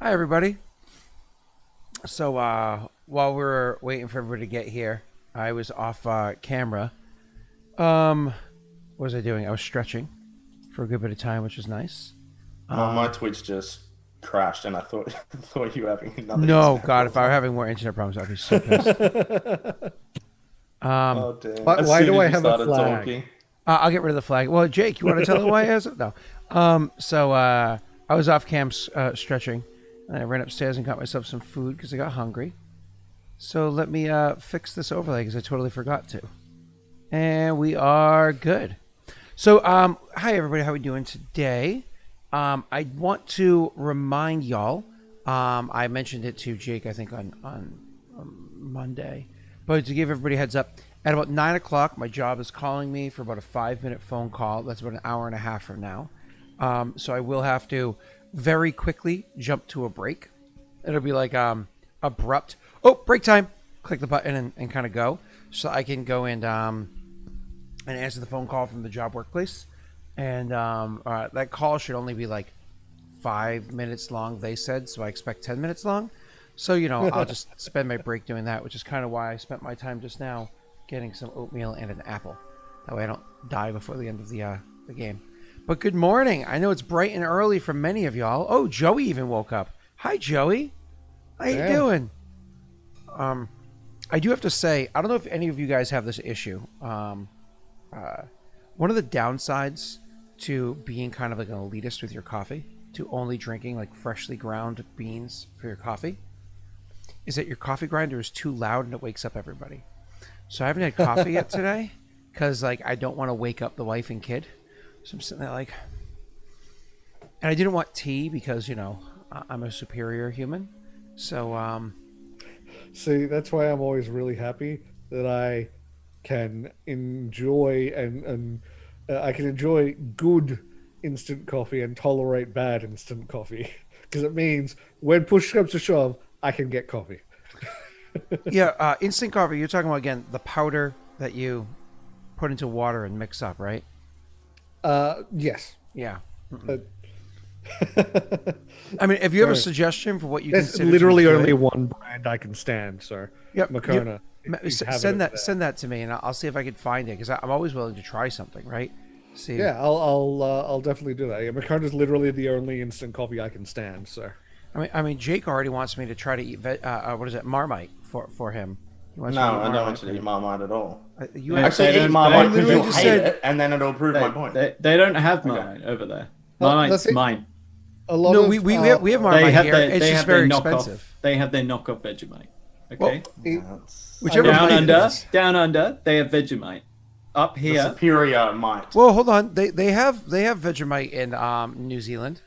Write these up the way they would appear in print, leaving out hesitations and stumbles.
Hi, everybody. So, while we're waiting for everybody to get here, I was off camera. What was I doing? I was stretching for a good bit of time, which was nice. My Um, Twitch just crashed, and I thought thought you were having another no, internet God, if I were problem. having more internet problems, I'd be so pissed. Um, Oh damn! Why, As why soon do as I you have a started flag? talking, I'll get rid of the flag. Well, Jake, you want to tell them why I has it? No. I was off cam stretching, and I ran upstairs and got myself some food because I got hungry. So let me fix this overlay because I totally forgot to. And we are good. So, hi everybody, how we doing today? I want to remind y'all. I mentioned it to Jake, I think on Monday, but to give everybody a heads up, at about 9 o'clock, my job is calling me for about a 5 minute phone call. That's about an hour and a half from now. So I will have to very quickly jump to a break. It'll be like abrupt. Oh, break time! Click the button and kind of go, so I can go and answer the phone call from the job workplace. And that call should only be like 5 minutes long, they said, so I expect 10 minutes long. So, I'll just spend my break doing that, which is kind of why I spent my time just now getting some oatmeal and an apple. That way I don't die before the end of the game. But good morning. I know it's bright and early for many of y'all. Oh, Joey even woke up. Hi, Joey. How you Damn. doing? I do have to say, I don't know if any of you guys have this issue. One of the downsides to being kind of like an elitist with your coffee, to only drinking like freshly ground beans for your coffee, is that your coffee grinder is too loud and it wakes up everybody. So I haven't had coffee yet today because like I don't want to wake up the wife and kid. So I'm sitting there like, and I didn't want tea because I'm a superior human. So See, that's why I'm always really happy that I can enjoy and I can enjoy good instant coffee and tolerate bad instant coffee because it means when push comes to shove, I can get coffee. yeah, instant coffee. You're talking about again the powder that you put into water and mix up, right? Yes. Yeah. Uh, I mean, if you have a sorry. suggestion for what you There's consider to be literally only good, one brand I can stand, so yep, Makona, if you have it send over that there. send that to me, and I'll see if I can find it because I'm always willing to try something, right? See, Yeah, I'll definitely do that. Yeah, Macona's literally the only instant coffee I can stand, so. I mean, Jake already wants me to try to eat what is it, Marmite for him. He wants me to no, eat I don't Marmite want you for to eat him. Marmite at all. You They, had Actually, they eat don't. you Marmite They because literally you'll just hate said it, and then it'll prove my point. they don't have Okay. Marmite over there. The Marmite's thing, mine. a lot no. of We have They Marmite have here. their It's they just have their very knockoff. expensive. They have their knockoff Vegemite. Well, Okay. it, Yeah, it's I whichever will Down Mite say it under, is. down under, they have Vegemite. Up the here, superior might. Well, hold on. They have Vegemite in New Zealand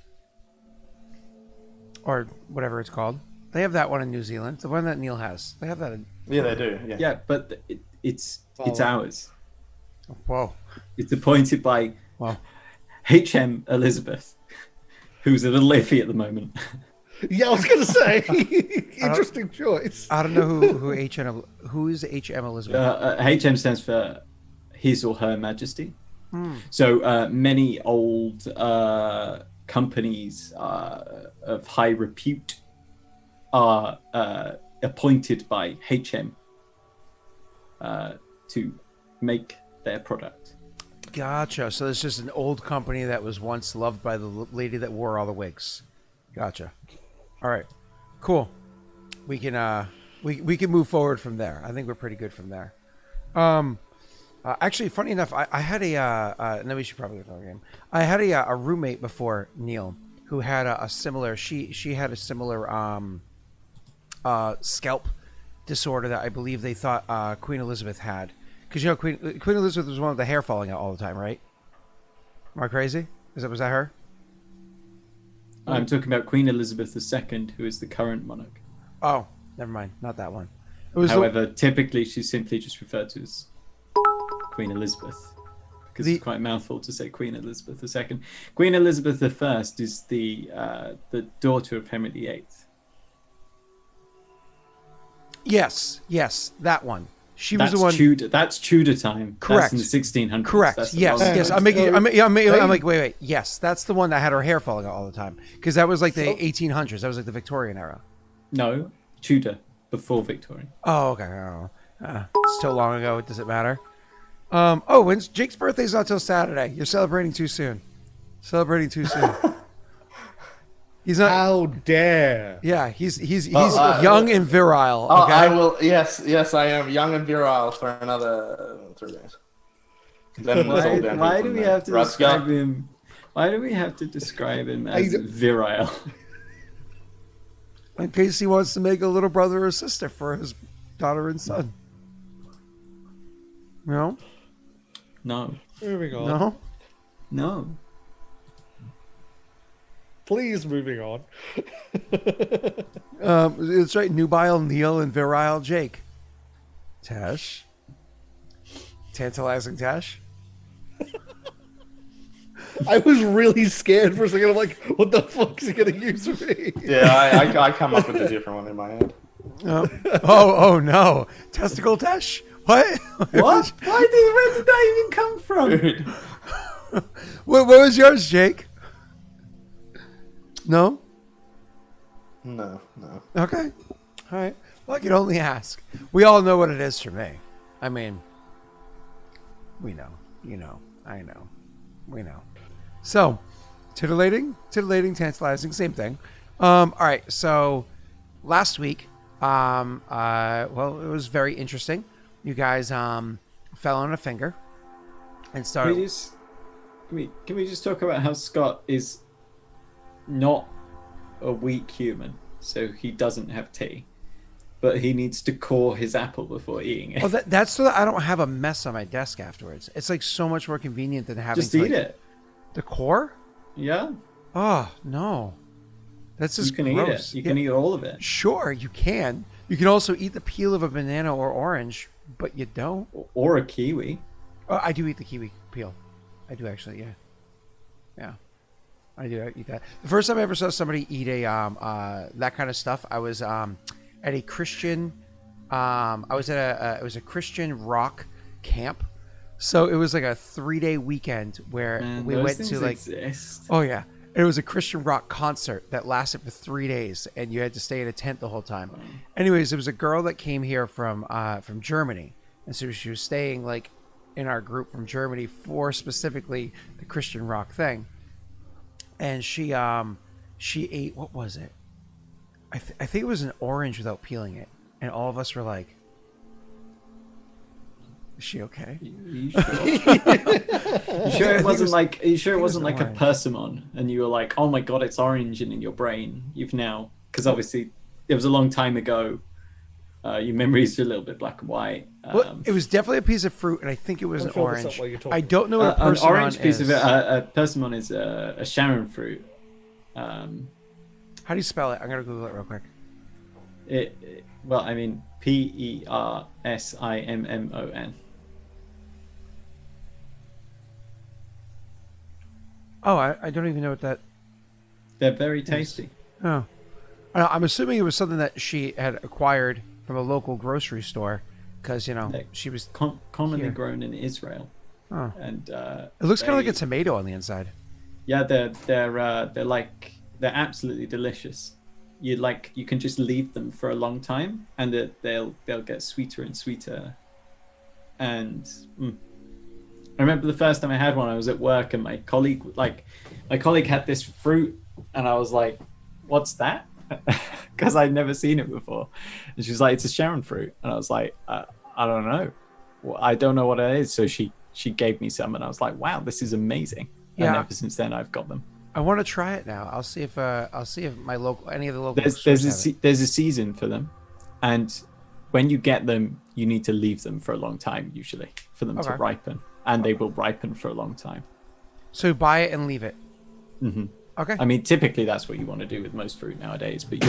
or whatever it's called. They have that one in New Zealand. The one that Neil has. They have that in. Yeah, they do. Yeah. yeah, but it's follow. ours. Whoa. It's appointed by Well, HM Elizabeth, who's a little iffy at the moment. Yeah, I was gonna say, I don't. interesting choice. I don't know who is HM Elizabeth. HM stands for His or Her Majesty. Hmm. So many old companies of high repute are appointed by HM to make their product. Gotcha. So it's just an old company that was once loved by the lady that wore all the wigs. Gotcha. All right. Cool. We can we can move forward from there. I think we're pretty good from there. Actually, funny enough, I had no, we should probably go to the game. I had a roommate before Neil who had a similar. She had a similar scalp disorder that I believe they thought Queen Elizabeth had, because Queen Elizabeth was one with the hair falling out all the time, right? Am I crazy? Was that her? I'm talking about Queen Elizabeth II, who is the current monarch. Oh, never mind, not that one. It was However, typically she's simply just referred to as Queen Elizabeth, because it's quite a mouthful to say Queen Elizabeth II. Queen Elizabeth I is the daughter of Henry VIII. yes, that one. She was That's the one. Tudor. That's Tudor time. Correct. That's in the 1600s. Correct. That's the Yes. modern Yes. time. I'm making. I'm like, Hey. wait. Yes, that's the one that had her hair falling out all the time because that was like the So- 1800s. That was like the Victorian era. No, Tudor before Victorian. Oh, okay. Oh, it's so long ago. Does it matter? Oh, when's Jake's birthday's not till Saturday. You're celebrating too soon. Celebrating too soon. He's not. How dare? Yeah, he's Oh, young and virile. Oh, Okay. I will. Yes, I am young and virile for another 3 days. Then it's all downhill Why from do we there. have to Rutger. describe him? Why do we have to describe him as virile? In case he wants to make a little brother or sister for his daughter and son. No. No, Moving on. No. no. Please, moving on. It's right. Nubile, Neil, and virile Jake. Tash. Tantalizing Tash. I was really scared for a second. I'm like, what the fuck is he going to use for me? Yeah, I come up with a different one in my head. Oh no. Testicle Tash? What? What? Where did that even come from? Dude. What was yours, Jake? No? No. Okay. All right. Well, I can only ask. We all know what it is for me. I mean, we know. You know. I know. We know. So, titillating, tantalizing, same thing. All right. So, last week, well, it was very interesting. You guys fell on a finger and started. Can we just talk about how Scott is not a weak human, so he doesn't have tea, but he needs to core his apple before eating it. Oh, that's so that I don't have a mess on my desk afterwards. It's like so much more convenient than having Just to eat like, it. The core? Yeah, Oh no, that's just you can gross. eat it. You can eat all of it, Sure, you can. You can also eat the peel of a banana or orange, but you don't. or a kiwi. Oh, I do eat the kiwi peel. I do actually, yeah. Yeah. I do eat that. The first time I ever saw somebody eat a that kind of stuff, I was at a Christian I was at it was a Christian rock camp. So it was like a 3-day weekend where Man, we those went things to like exist. Oh yeah. It was a Christian rock concert that lasted for 3 days, and you had to stay in a tent the whole time. Anyways, it was a girl that came here from Germany, and so she was staying like in our group from Germany for specifically the Christian rock thing. And she ate, what was it? I think it was an orange without peeling it, and all of us were like, "Is she okay?" Are you sure? You sure it wasn't like? Are you sure it wasn't like a orange. persimmon, and you were like, "Oh my god, it's orange," and in your brain, you've now because obviously it was a long time ago. Your memories are a little bit black and white. Well, it was definitely a piece of fruit, and I think it was I'm an sure that's orange. not what you're talking I don't know what a an persimmon orange piece is. of it. A persimmon is a Sharon fruit. How do you spell it? I'm gonna Google it real quick. Well, I mean Persimmon. Oh, I don't even know what that. They're very tasty. Oh, I'm assuming it was something that she had acquired from a local grocery store, because she was. Commonly Here. grown in Israel, Oh. and It looks kind of like a tomato on the inside. yeah, they're absolutely delicious. You can just leave them for a long time, and they'll get sweeter and sweeter. And I remember the first time I had one, I was at work, and my colleague had this fruit, and I was like, "What's that?" Because I'd never seen it before, and she was like, "It's a Sharon fruit," and I was like, "I don't know, well, I don't know what it is." So she gave me some, and I was like, "Wow, this is amazing!" Yeah. And ever since then, I've got them. I want to try it now. I'll see if any of the local There's stores have it. there's a season for them, and when you get them, you need to leave them for a long time usually for them to Okay. ripen, and they will ripen for a long time. So buy it and leave it. Hmm. Okay. I mean, typically that's what you want to do with most fruit nowadays, but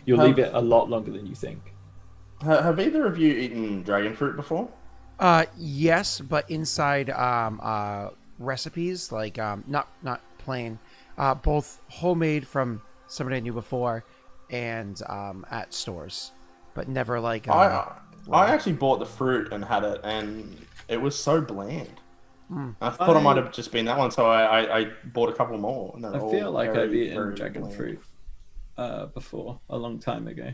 you'll leave it a lot longer than you think. Have either of you eaten dragon fruit before? Yes, but inside recipes, like not plain, both homemade from somebody I knew before, and at stores, but never like. I actually bought the fruit and had it, and it was so bland. I thought it might have just been that one, so I bought a couple more. And I feel like I've eaten dragon fruit before, a long time ago.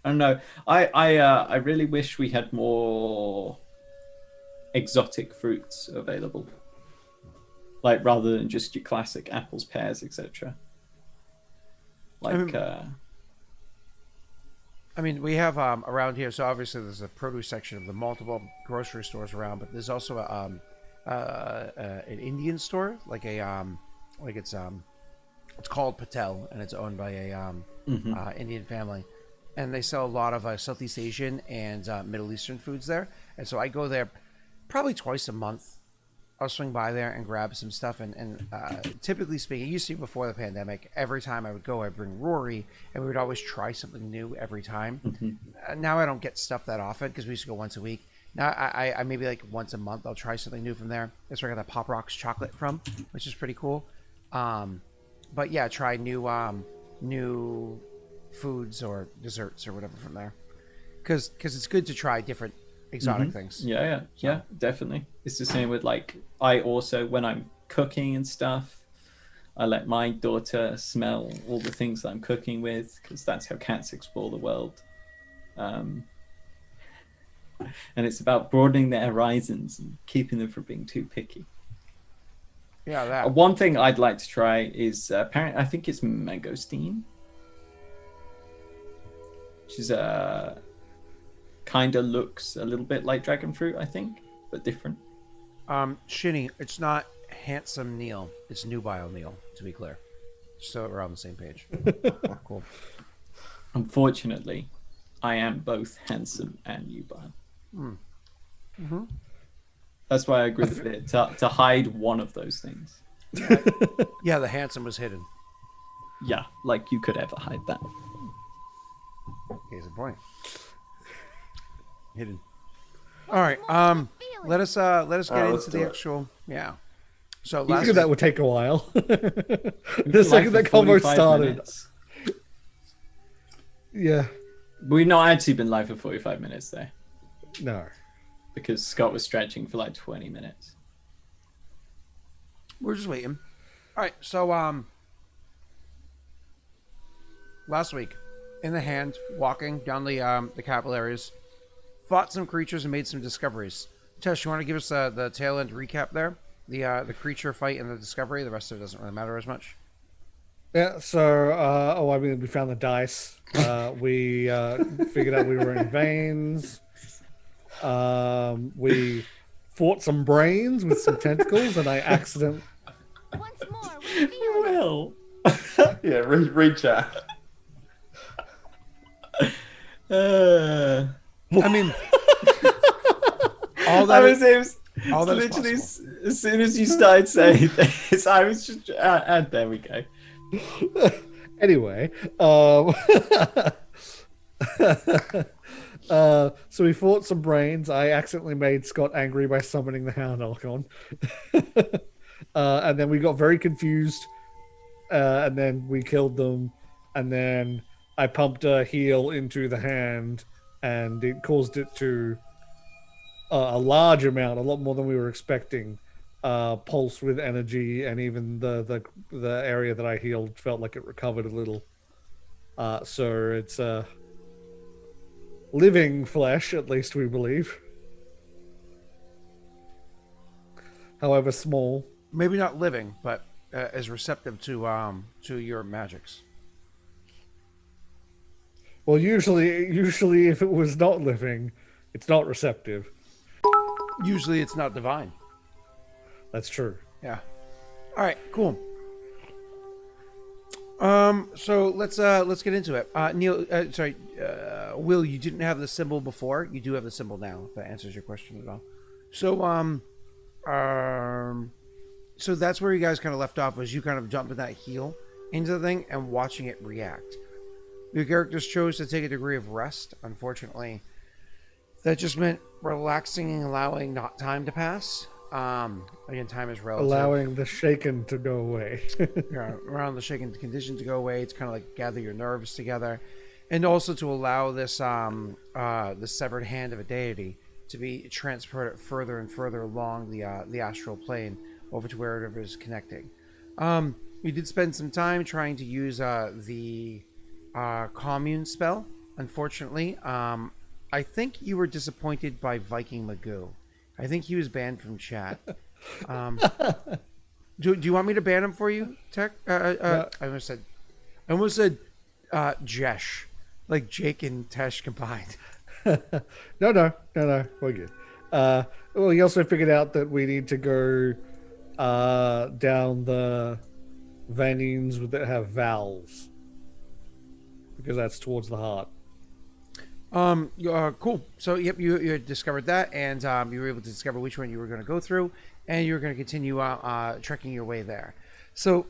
I don't know. I really wish we had more exotic fruits available, like rather than just your classic apples, pears, etc. Like, I mean, we have around here. So obviously, there's a produce section of the multiple grocery stores around, but there's also an Indian store, like it's called Patel, and it's owned by a Indian family, and they sell a lot of Southeast Asian and Middle Eastern foods there. And so I go there probably twice a month. I'll swing by there and grab some stuff. And typically speaking, it used to be before the pandemic, every time I would go, I'd bring Rory, and we would always try something new every time. Now I don't get stuff that often because we used to go once a week. Now I maybe like once a month I'll try something new from there. That's where I got that Pop Rocks chocolate from, which is pretty cool. But yeah, try new foods or desserts or whatever from there, because it's good to try different exotic things. Yeah, definitely. It's the same with, like, I also, when I'm cooking and stuff, I let my daughter smell all the things that I'm cooking with, because that's how cats explore the world. And it's about broadening their horizons and keeping them from being too picky. Yeah, that. One thing I'd like to try is apparently, I think it's mangosteen, which is kind of looks a little bit like dragon fruit, I think, but different. Shinny, it's not Handsome Neil, it's Nubile Neil, to be clear, so we're on the same page. Cool. Unfortunately, I am both handsome and nubile. That's why I agree with it, to hide one of those things. Yeah, the handsome was hidden. Yeah, like you could ever hide that. Case in point. Hidden. All right. Let us get into the actual. Yeah. So You knew that would take a while. The second that combo started. Yeah. We've not actually been live for 45 minutes though, No. because Scott was stretching for like 20 minutes. We're just waiting. All right. So last week, in the hand, walking down the capillaries, fought some creatures and made some discoveries. Tess, you want to give us the tail end recap there? The creature fight and the discovery. The rest of it doesn't really matter as much. Yeah, so, we found the dice. We figured out we were in veins. We fought some brains with some tentacles, and I accidentally... Once more, with feeling. Well, Yeah, read chat. I mean, all I that was, it was all that is literally possible. as soon as you started saying this, I was just, and there we go. Anyway, so we fought some brains. I accidentally made Scott angry by summoning the Hound Archon. And then we got very confused. And then we killed them. And then I pumped a heal into the hand, and it caused it to a large amount, a lot more than we were expecting, pulse with energy, and even the area that I healed felt like it recovered a little. So it's living flesh, at least we believe. However small. Maybe not living, but is receptive to your magics. Well, usually if it was not living, it's not receptive. Usually, it's not divine. That's true. Yeah. All right. Cool. So let's get into it. Neil, Will, you didn't have the symbol before. You do have the symbol now. If that answers your question at all. So so that's where you guys kind of left off. Was you kind of jumping that heal into the thing and watching it react. Your characters chose to take a degree of rest. Unfortunately, that just meant relaxing and allowing not time to pass. Again, time is relative. Allowing the shaken to go away. Yeah, around the shaken condition to go away. It's kind of like gather your nerves together. and also to allow this the severed hand of a deity to be transported further and further along the astral plane over to wherever it is connecting. You did spend some time trying to use the commune spell. Unfortunately, I think you were disappointed by Viking Magoo. I think he was banned from chat. Do you want me to ban him for you, Tech? I almost said Jesh, like Jake and Tesh combined. No, we're good. Well, he also figured out that we need to go down the veins that have valves because that's towards the heart. Cool. So, yep, you had discovered that, and you were able to discover which one you were going to go through, and you were going to continue trekking your way there. So,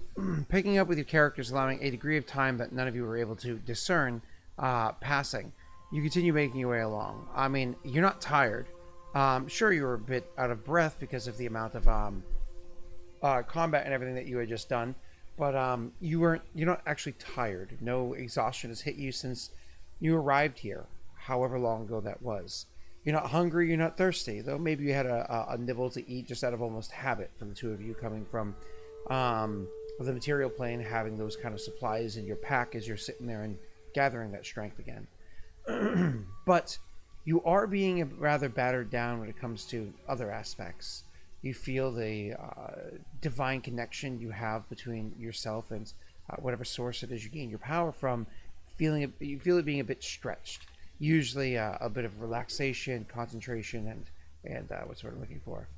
picking up with your characters, allowing a degree of time that none of you were able to discern passing, you continue making your way along. I mean, you're not tired. Sure, you were a bit out of breath because of the amount of combat and everything that you had just done, but you're not actually tired. No exhaustion has hit you since you arrived here, however long ago that was. You're not hungry, you're not thirsty, though maybe you had a nibble to eat just out of almost habit for the two of you coming from the material plane, having those kind of supplies in your pack as you're sitting there and gathering that strength again. But you are being rather battered down when it comes to other aspects. You feel the divine connection you have between yourself and whatever source it is you gain your power from. You feel it being a bit stretched. Usually a bit of relaxation, concentration, and what's what I'm looking for.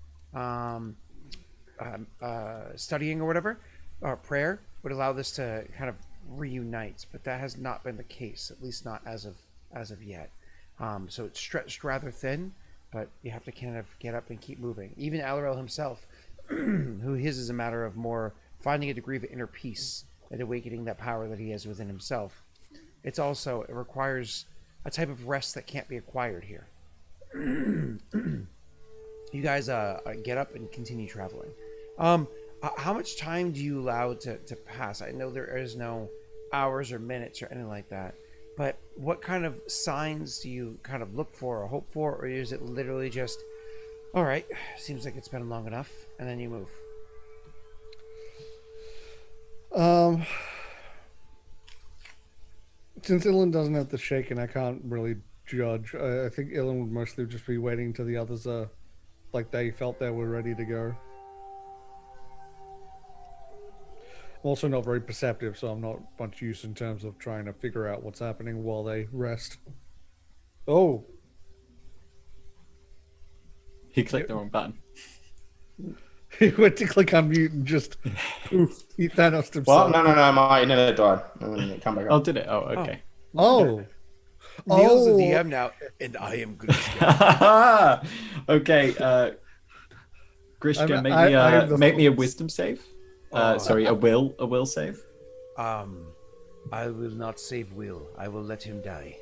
Studying or whatever, or prayer would allow this to kind of reunite, but that has not been the case, at least not as of yet. So it's stretched rather thin, but you have to kind of get up and keep moving. Even Alrel himself, who his is a matter of more finding a degree of inner peace and awakening that power that he has within himself. It requires a type of rest that can't be acquired here. You guys get up and continue traveling. How much time do you allow to pass? I know there is no hours or minutes or anything like that, but what kind of signs do you kind of look for or hope for, or is it literally just, all right, seems like it's been long enough, and then you move? Since Ilen doesn't have the shaken, I can't really judge. I think Ilen would mostly just be waiting till the others like they felt they were ready to go. I'm also not very perceptive, so I'm not much use in terms of trying to figure out what's happening while they rest. Oh. He clicked the wrong button. He went to click on mute and just poof, he Thanos himself. Well, no, my internet died. And then it come back up. Oh, did it? Oh, okay. Oh. Neil's the DM now, and I am good. Okay, Grishka, make me a wisdom save. Sorry, a will save. I will not save Will. I will let him die.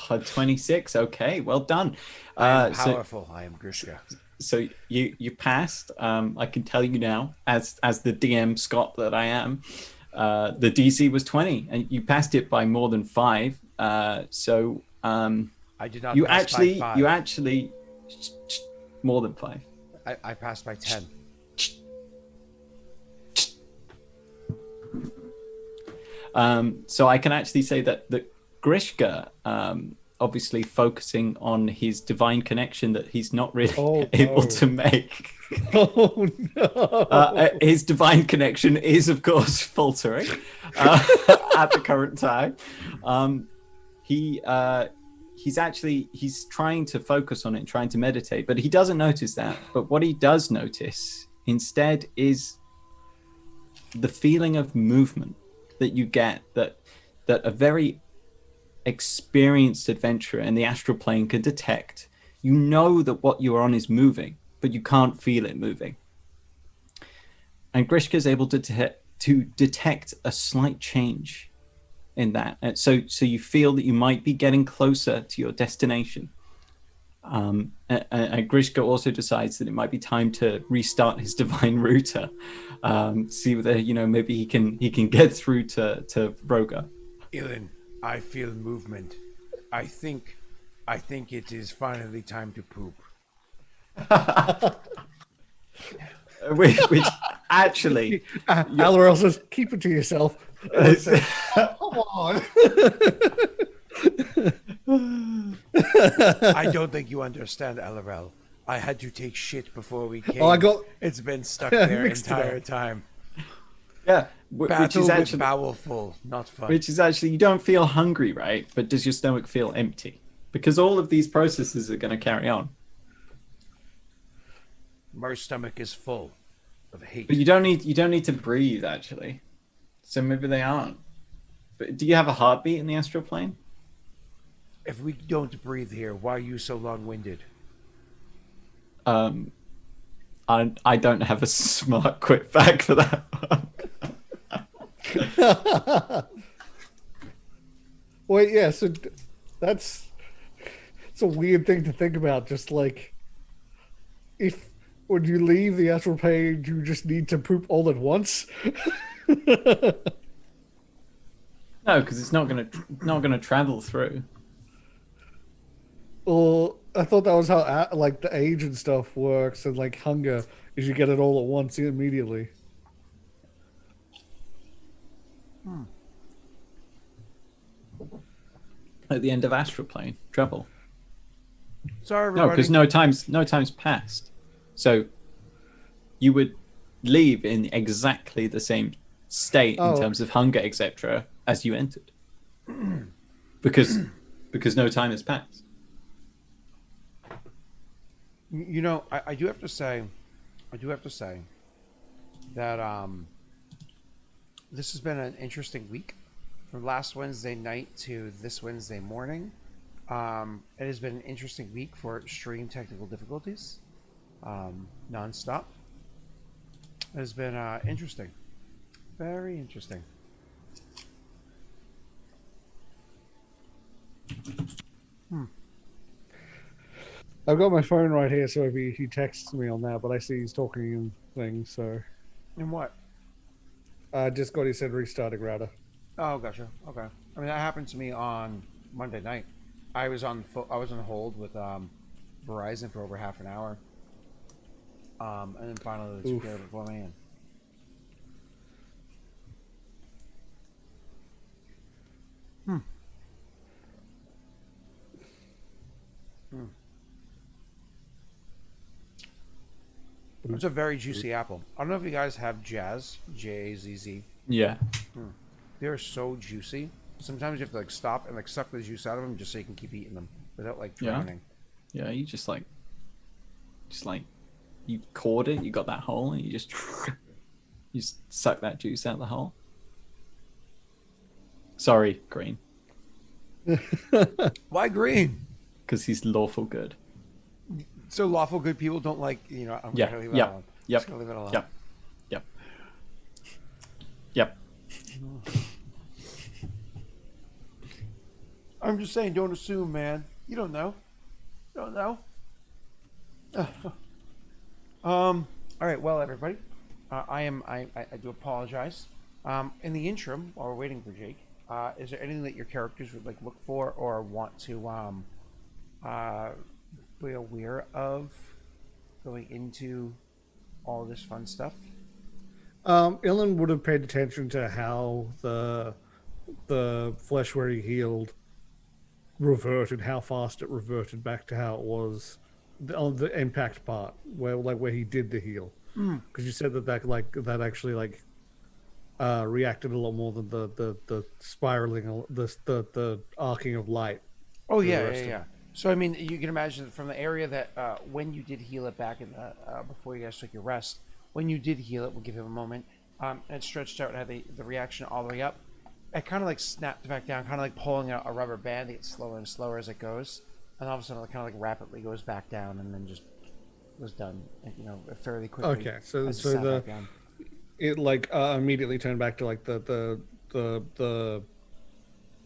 26. Okay, well done. I am powerful. I am Grishka. So you passed. I can tell you now, as the DM Scott that I am, the DC was 20, and you passed it by more than 5. I did not. You pass actually, by 5. you actually more than 5. I passed by 10. So I can actually say that Grishka, obviously focusing on his divine connection that he's not really able to make. Oh no! His divine connection is, of course, faltering at the current time. He's trying to focus on it, trying to meditate, but he doesn't notice that. But what he does notice instead is the feeling of movement that you get, that a very experienced adventurer in the astral plane can detect. You know that what you're on is moving, but you can't feel it moving. And Grishka is able to detect a slight change in that. And so you feel that you might be getting closer to your destination. And Grishka also decides that it might be time to restart his divine router. See whether maybe he can get through to Roga. Ilen, I feel movement. I think it is finally time to poop. Which actually, Alorel says, "Keep it to yourself." Ilen says, "Come on." I don't think you understand, Alarel. I had to take shit before we came. Oh, I got- It's been stuck there Mixed it up. entire time. yeah, which Battle is with actually bowel full, not fun. which is actually you don't feel hungry, right? But does your stomach feel empty? Because all of these processes are going to carry on. My stomach is full of hate. But you don't need to breathe actually. So maybe they aren't. But do you have a heartbeat in the astral plane? If we don't breathe here, why are you so long-winded? I don't have a smart quick fact for that one. Wait, yeah. So it's a weird thing to think about. Just like if when you leave the astral plane, you just need to poop all at once. No, because it's not gonna travel through. Or I thought that was how like the age and stuff works, and like hunger is you get it all at once immediately. At the end of astral plane travel. Sorry, No, everybody. because no time's passed. So you would leave in exactly the same state in terms of hunger, etc., as you entered. Because no time has passed. You know, I do have to say that this has been an interesting week. From last Wednesday night to this Wednesday morning, it has been an interesting week for extreme technical difficulties, nonstop. It has been interesting, very interesting. I've got my phone right here, so if he texts me on that, but I see he's talking and things, so And what? just got he said restarting router. Oh, gotcha. Okay. I mean, that happened to me on Monday night. I was on hold with Verizon for over half an hour, and then finally the security before me in. It's a very juicy apple. I don't know if you guys have Jazz, Jazz. Yeah. They're so juicy. Sometimes you have to like stop and like suck the juice out of them just so you can keep eating them without like Yeah. drowning. Yeah, you just like you cord it, you got that hole, and you just suck that juice out the hole. Sorry, Green, Why green? because he's lawful good. So lawful good people don't like, you know, I'm Yeah, gonna leave it yep, alone. yep, Just gonna leave it alone. Yep. Yep. I'm just saying, don't assume, man. You don't know. You don't know. All right, well, everybody, I do apologize. In the interim, while we're waiting for Jake, is there anything that your characters would like look for or want to be aware of going into all this fun stuff? Ilen would have paid attention to how the flesh where he healed reverted, how fast it reverted back to how it was on the impact part, where he did the heal. Because you said that actually reacted a lot more than the spiraling, the arcing of light. Oh the yeah, rest yeah, of yeah. So I mean, you can imagine from the area that when you did heal it back in the before you guys took your rest, when you did heal it, we'll give him a moment. It stretched out and had the reaction all the way up. It kind of like snapped back down, kind of like pulling out a rubber band. It gets slower and slower as it goes, and all of a sudden it kind of like rapidly goes back down, and then just was done, you know, fairly quickly. Okay, so as it sat the back down. it immediately turned back to like the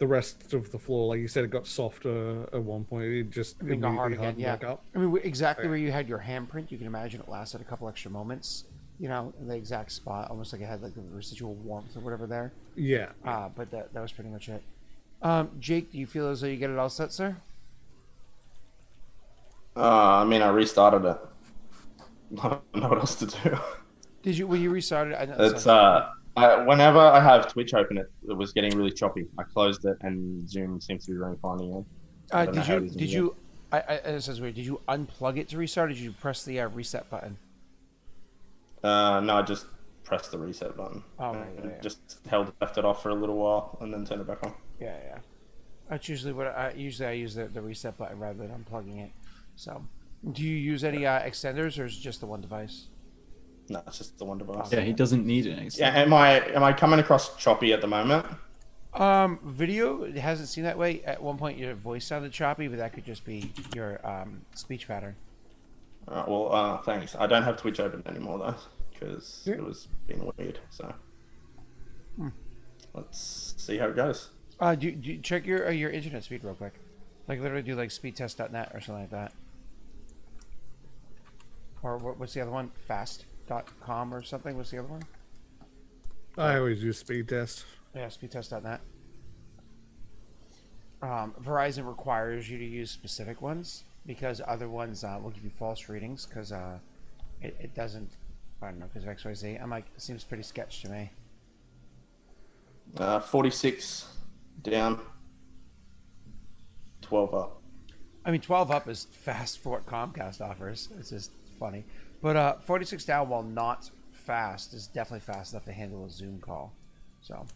the rest of the floor, like you said, it got softer at one point. It just It got hard immediately again, hardened yeah. back up. I mean, exactly where you had your handprint, you can imagine it lasted a couple extra moments. You know, in the exact spot, almost like it had like the residual warmth or whatever there. Yeah. But that was pretty much it. Jake, do you feel as though you get it all set, sir? I mean, I restarted it. I don't know what else to do. Did you when you restarted? I know It's whenever I have Twitch open, it was getting really choppy. I closed it, and Zoom seems to be running fine again. Did you? This is weird. Did you unplug it to restart? Or did you press the reset button? No, I just pressed the reset button. Oh, and yeah. just left it off for a little while, and then turned it back on. Yeah. That's usually what I use the reset button rather than unplugging it. So, do you use any extenders, or is it just the one device? No, it's just the one device. Yeah, he doesn't need an extra. Yeah, am I coming across choppy at the moment? Video, it hasn't seemed that way. At one point, your voice sounded choppy, but that could just be your speech pattern. Alright, well, thanks. I don't have Twitch open anymore though, because it was being weird. So let's see how it goes. Do you check your internet speed real quick? Like literally do like speedtest.net or something like that. Or what's the other one? Fast.com or something? What's the other one? I always use speed test. Yeah, speedtest.net. Verizon requires you to use specific ones because other ones will give you false readings because it doesn't. I don't know because of XYZ. I'm like, it seems pretty sketch to me. 46 down, 12 up. I mean, 12 up is fast for what Comcast offers. It's just funny. But 46 down, while not fast, is definitely fast enough to handle a Zoom call. So,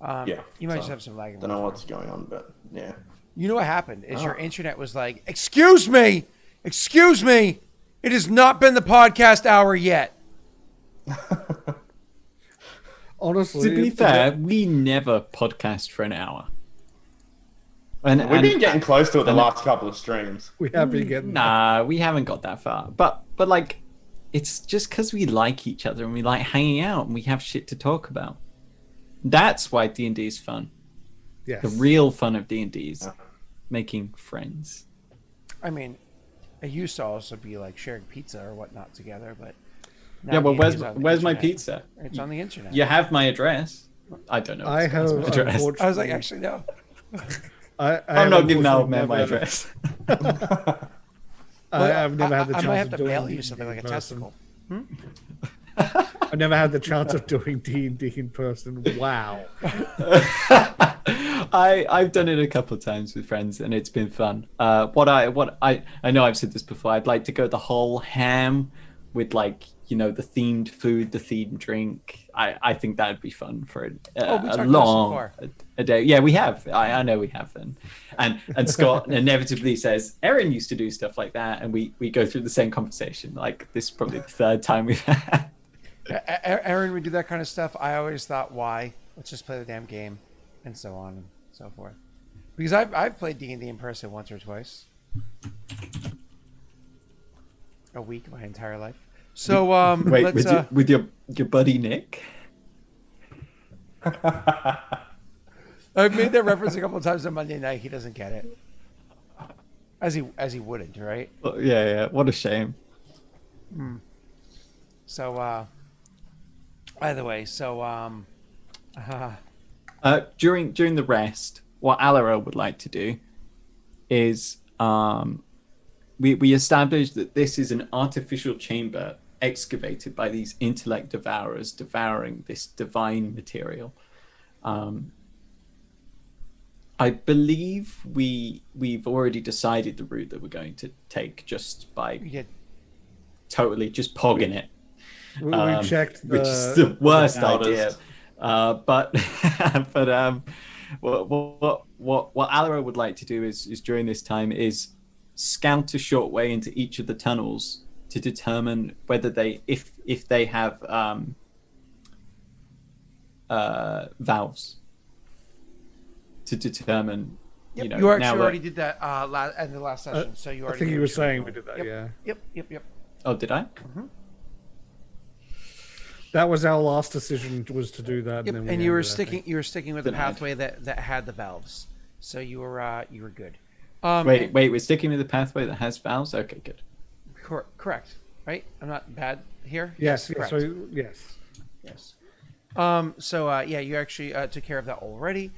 Yeah, you might so, just have some lag. Don't know what's going on, but yeah. You know what happened is your internet was like, excuse me, it has not been the podcast hour yet. Honestly, To be fair, we never podcast for an hour. We've been getting close to it the last couple of streams. we have been getting Nah, we haven't got that far. But like, it's just because we like each other and we like hanging out and we have shit to talk about. That's why D&D is fun. yes. The real fun of D&D is making friends. I mean, it used to also be like sharing pizza or whatnot together, but now Yeah, well, D&D is on the where's my internet. pizza? It's on the internet. You have my address. I don't know. I have. address. I was like, actually, no. I'm not giving out man my address. address. I've never had the I chance might have of to doing mail you D&D something like a in person. testicle. I've never had the chance of doing D&D in person. Wow. I've done it a couple of times with friends and it's been fun. What I know I've said this before. I'd like to go the whole ham with like the themed food, the themed drink. I think that'd be fun for we a talked about this long before. a day. Yeah, we have. I know we have. And Scott inevitably says Erin used to do stuff like that, and we go through the same conversation. Like this is probably the third time we've had. Aaron would do that kind of stuff. I always thought, why? Let's just play the damn game, and so on and so forth. Because I've played D&D in person once or twice, a week my entire life. So Wait, let's with your buddy Nick? I've made that reference a couple of times on Monday night. He doesn't get it, as he wouldn't, right? Oh, yeah. What a shame. So either way, so During the rest, what Alera would like to do is we established that this is an artificial chamber excavated by these intellect devourers devouring this divine material. I believe we've already decided the route that we're going to take just by we did. totally just pogging it. We checked Which is the worst doubters. idea. But what Alera would like to do is during this time is scout a short way into each of the tunnels to determine whether if they have valves to determine. Yep. You You actually now already did that in the last session. So you I already. think knew you were what saying were we doing. did that, yeah. Yep. Oh, did I? That was our last decision, was to do that. Yep, And, then and we you were ended, I think. sticking. You were sticking with the Denied. pathway that had the valves, so you were good. Wait, we're sticking with the pathway that has valves? Okay, good. Correct, right? I'm not bad here. Yes, yes, correct. so, yes. Yes. Yeah, you actually took care of that already.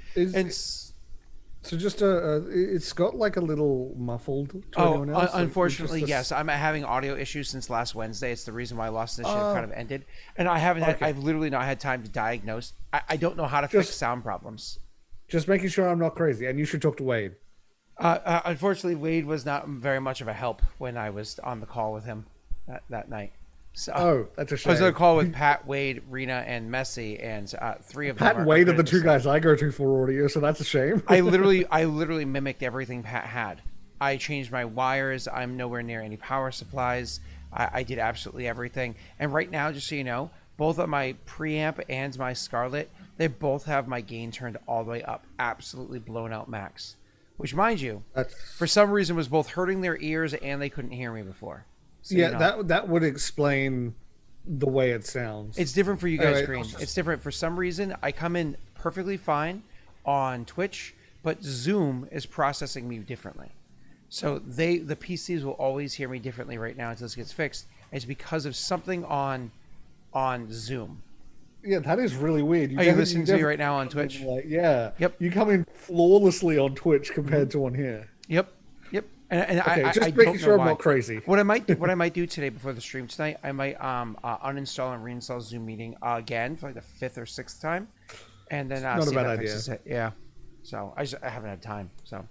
So just it's got like a little muffled to anyone else? So Unfortunately, just yes. I'm having audio issues since last Wednesday. It's the reason why Lost Initiative kind of ended, and I haven't. Okay. I've literally not had time to diagnose. I don't know how to fix sound problems. Just making sure I'm not crazy, and you should talk to Wade. Unfortunately, Wade was not very much of a help when I was on the call with him that night. So, That's a shame. I was on a call with Pat, Wade, Rena, and Messi, and three of them. Pat and Wade are the two guys I go to for audio, so that's a shame. I literally mimicked everything Pat had. I changed my wires. I'm nowhere near any power supplies. I did absolutely everything. And right now, just so you know, both of my preamp and my Scarlet, they both have my gain turned all the way up, absolutely blown out max. Which, mind you, for some reason was both hurting their ears and they couldn't hear me before. So, yeah, that would explain the way it sounds. It's different for you guys, Alright, Green. It's different. For some reason, I come in perfectly fine on Twitch, but Zoom is processing me differently. So the PCs will always hear me differently right now until this gets fixed. It's because of something on Zoom. Yeah, that is really weird. Are you listening to me right now on Twitch? Yeah. Yep. You come in flawlessly on Twitch compared to on here. Yep. And Okay, I just don't making know sure I'm why. not crazy. What I might do today before the stream tonight, I might uninstall and reinstall Zoom meeting again for like the 5th or 6th time, and then Not a see if bad that idea. fixes it. Yeah. So I haven't had time. So,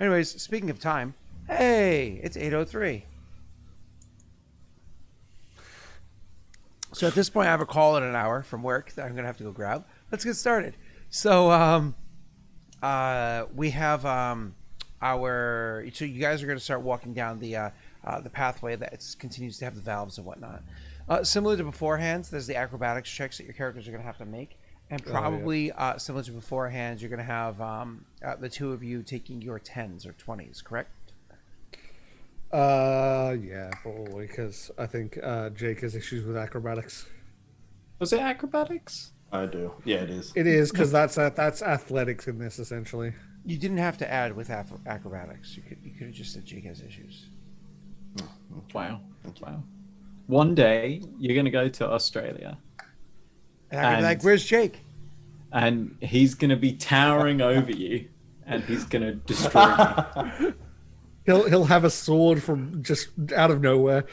anyways, speaking of time, hey, it's 8:03. So at this point, I have a call in an hour from work that I'm gonna have to go grab. Let's get started. So we have so you guys are going to start walking down the pathway that continues to have the valves and whatnot. Similar to beforehand, there's the acrobatics checks that your characters are going to have to make, and probably similar to beforehand, you're going to have the two of you taking your 10s or 20s, correct? Yeah, probably, because I think Jake has issues with acrobatics. Was it acrobatics? I do. Yeah, it is. It is, because that's athletics in this, essentially. You didn't have to add with acrobatics. You could have just said Jake has issues. Wow. One day, you're going to go to Australia. And I'm gonna be like, "Where's Jake?" And he's going to be towering over you, and he's going to destroy you. He'll have a sword from just out of nowhere.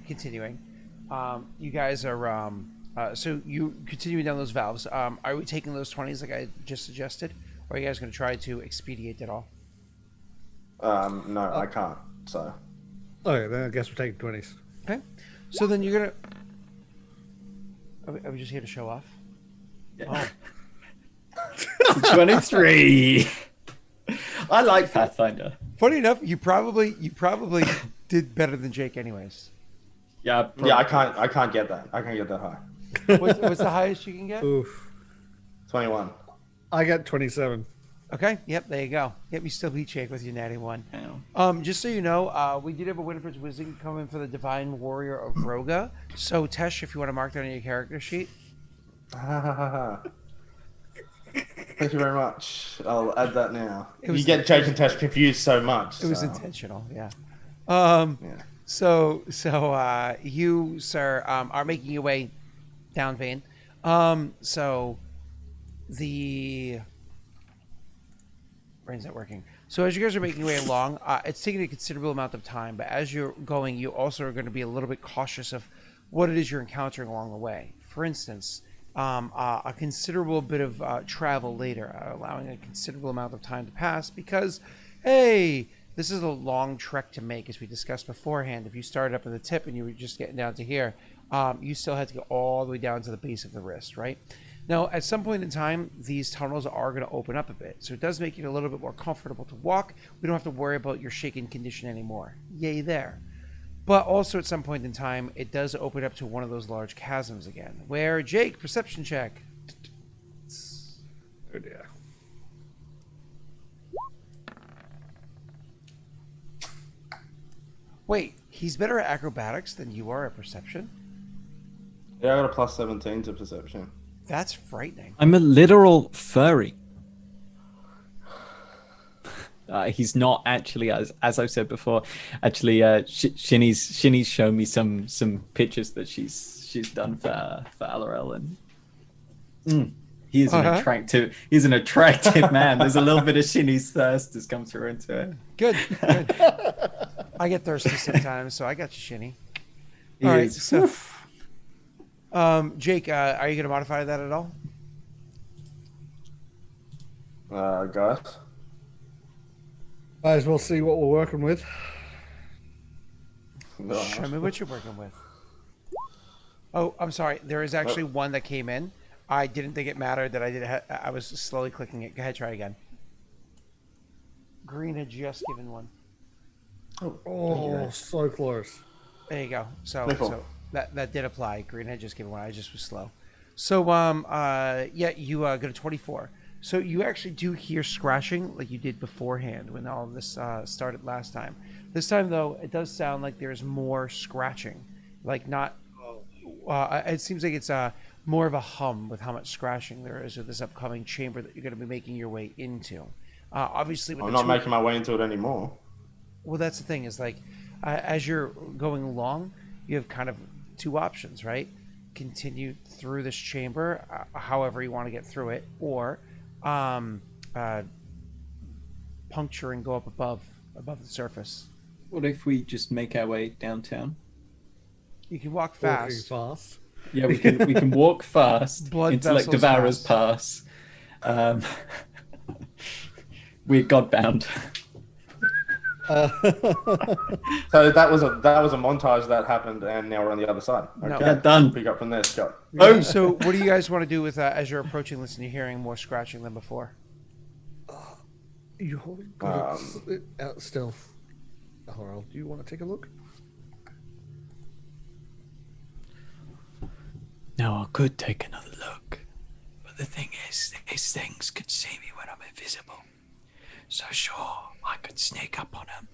Continuing. You guys are so you continuing down those valves. Are we taking those 20s like I just suggested, or are you guys going to try to expedite it all? No, I can't. So. Okay, then I guess we're taking 20s. Okay. So then you're gonna. Are we just here to show off? Yeah. 23. I like Pathfinder. Funny enough, you probably did better than Jake, anyways. Yeah. Yeah, I can't get that. I can't get that high. What's the highest you can get? Oof. 21. I got 27. Okay. Yep. There you go. Yep. You still beat Jake with your natty 1. Just so you know, we did have a Winifred's Wisdom come in for the Divine Warrior of Roga. So Tesh, if you want to mark that on your character sheet. Thank you very much. I'll add that now. Was- You get Jake and Tash confused so much. It was so. intentional. Yeah. Yeah. So you, sir, are making your way down vein. So the brain's not working. So as you guys are making your way along, it's taking a considerable amount of time. But as you're going, you also are going to be a little bit cautious of what it is you're encountering along the way. For instance, a considerable bit of travel later, allowing a considerable amount of time to pass because, hey, this is a long trek to make, as we discussed beforehand. If you started up at the tip and you were just getting down to here, you still had to go all the way down to the base of the wrist, right? Now, at some point in time, these tunnels are going to open up a bit, so it does make it a little bit more comfortable to walk. We don't have to worry about your shaken condition anymore. Yay there. But also at some point in time, it does open up to one of those large chasms again, where, Jake, perception check. Oh dear. Wait, he's better at acrobatics than you are at perception? Yeah, I got a plus 17 to perception. That's frightening. I'm a literal furry. He's not actually, as I've said before. Actually, Shinny's shown me some pictures that she's done for Alarel, and he is an attractive. He's an attractive man. There's a little bit of Shinny's thirst has come through into it. Good. I get thirsty sometimes, so I got you, Shinny. He All right, is- so, Jake, are you going to modify that at all? Guys. Might as well see what we're working with. Show me what you're working with. Oh, I'm sorry. There is actually one that came in. I didn't think it mattered that I did. I was slowly clicking it. Go ahead, try again. Green had just given one. Oh, so close. There you go. So, Nickel. so that did apply. Green had just given one. I just was slow. So, yeah, you go to 24. So you actually do hear scratching like you did beforehand when all of this started last time. This time, though, it does sound like there's more scratching. Like not. It seems like it's more of a hum with how much scratching there is with this upcoming chamber that you're going to be making your way into. Obviously, with I'm the not making my way into it anymore. Well, that's the thing is like, as you're going along, you have kind of two options, right? Continue through this chamber, however you want to get through it, or puncture and go up above the surface. What if we just make our way downtown? You can walk Walking fast. fast. Yeah, we can walk fast Blood into like vessels Devoureur's Pass. We're godbound. So that was a montage that happened, and now we're on the other side. No. Okay, Yeah, done. Pick up from there, Scott. Oh, So, what do you guys want to do with as you're approaching this and you're hearing more scratching than before? You got it out still. Harold, do you want to take a look? Now I could take another look, but the thing is, these things can see me when I'm invisible. So sure, I could sneak up on them,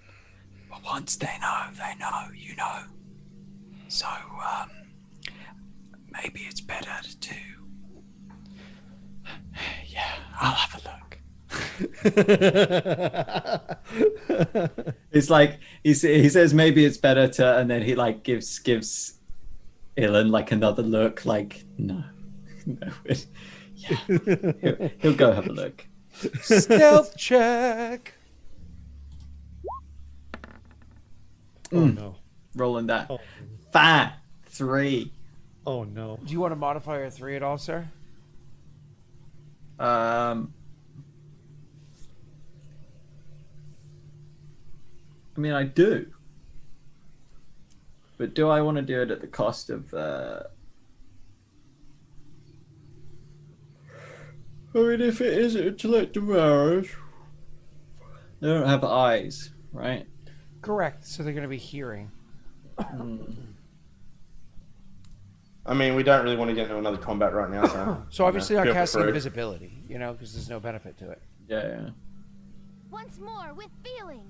but once they know, you know. So, maybe it's better to... Yeah, I'll have a look. it's like he says maybe it's better to, and then he like gives Ilen like another look, like no. Yeah, he'll go have a look. Stealth check. Oh no. Rolling that Oh. fat 3. Oh no. Do you want to modify your 3 at all, sir? I mean, I do. But do I want to do it at the cost of... I mean, if it is intellect devourers, they don't have eyes, right? Correct. So they're going to be hearing. I mean, we don't really want to get into another combat right now, so. So obviously not feel casting free. invisibility, because there's no benefit to it. Yeah. Once more with feeling.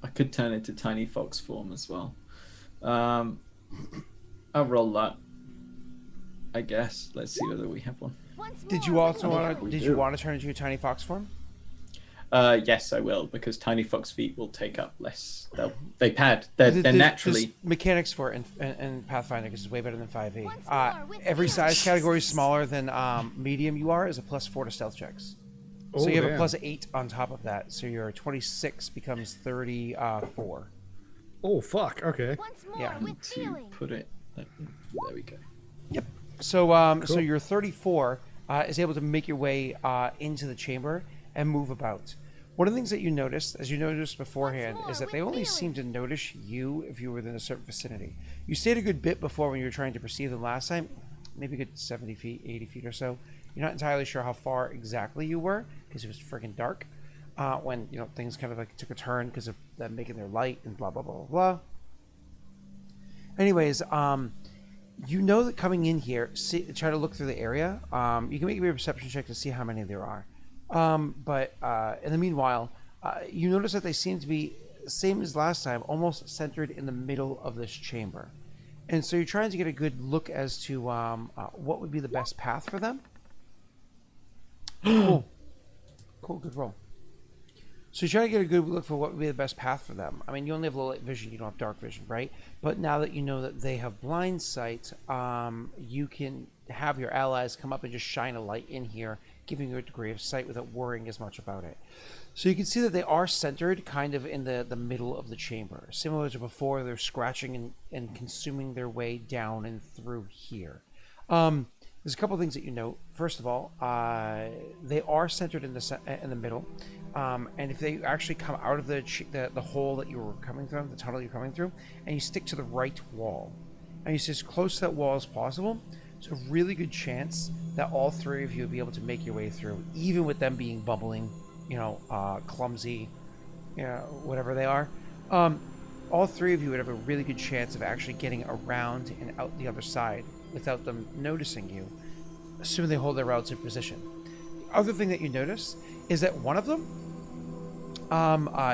I could turn into tiny fox form as well. I'll roll that. I guess. Let's see whether we have one. Once more Did you with also want feeling. to? Did you want to turn into a tiny fox form? Yes, I will, because tiny fox feet will take up less. They pad. They're There's naturally. mechanics for it in Pathfinder because it's way better than 5e. Once more with Every feeling. size category smaller than medium you are is a +4 to stealth checks. So Oh, you have damn. a +8 on top of that. So your 26 becomes 34. Oh fuck. Okay. Once more Yeah. with To feeling. put it. There we go. Yep. So so Cool. your 34 is able to make your way into the chamber and move about. One of the things that you noticed, as you noticed beforehand, Once more is that they with only feeling. seem to notice you if you were within a certain vicinity. You stayed a good bit before when you were trying to perceive them last time, maybe a good 70 feet, 80 feet or so. You're not entirely sure how far exactly you were because it was freaking dark when things kind of like took a turn because of them making their light and blah blah blah blah blah. Anyways, you know that coming in here, try to look through the area. You can make a perception check to see how many there are. But in the meanwhile, you notice that they seem to be same as last time, almost centered in the middle of this chamber. And so you're trying to get a good look as to what would be the best path for them. Cool. Cool, good roll. So you're trying to get a good look for what would be the best path for them. I mean, you only have low light vision, you don't have dark vision, right? But now that you know that they have blind sight, you can have your allies come up and just shine a light in here, giving you a degree of sight without worrying as much about it. So you can see that they are centered kind of in the middle of the chamber. Similar to before, they're scratching and consuming their way down and through here. There's a couple of things that you note. First of all, they are centered in the middle, and if they actually come out of the hole that you were coming through, the tunnel you're coming through, and you stick to the right wall, and you stay as close to that wall as possible, there's a really good chance that all three of you will be able to make your way through, even with them being bubbling, clumsy, whatever they are. All three of you would have a really good chance of actually getting around and out the other side without them noticing you, assuming they hold their relative position. The other thing that you notice is that one of them,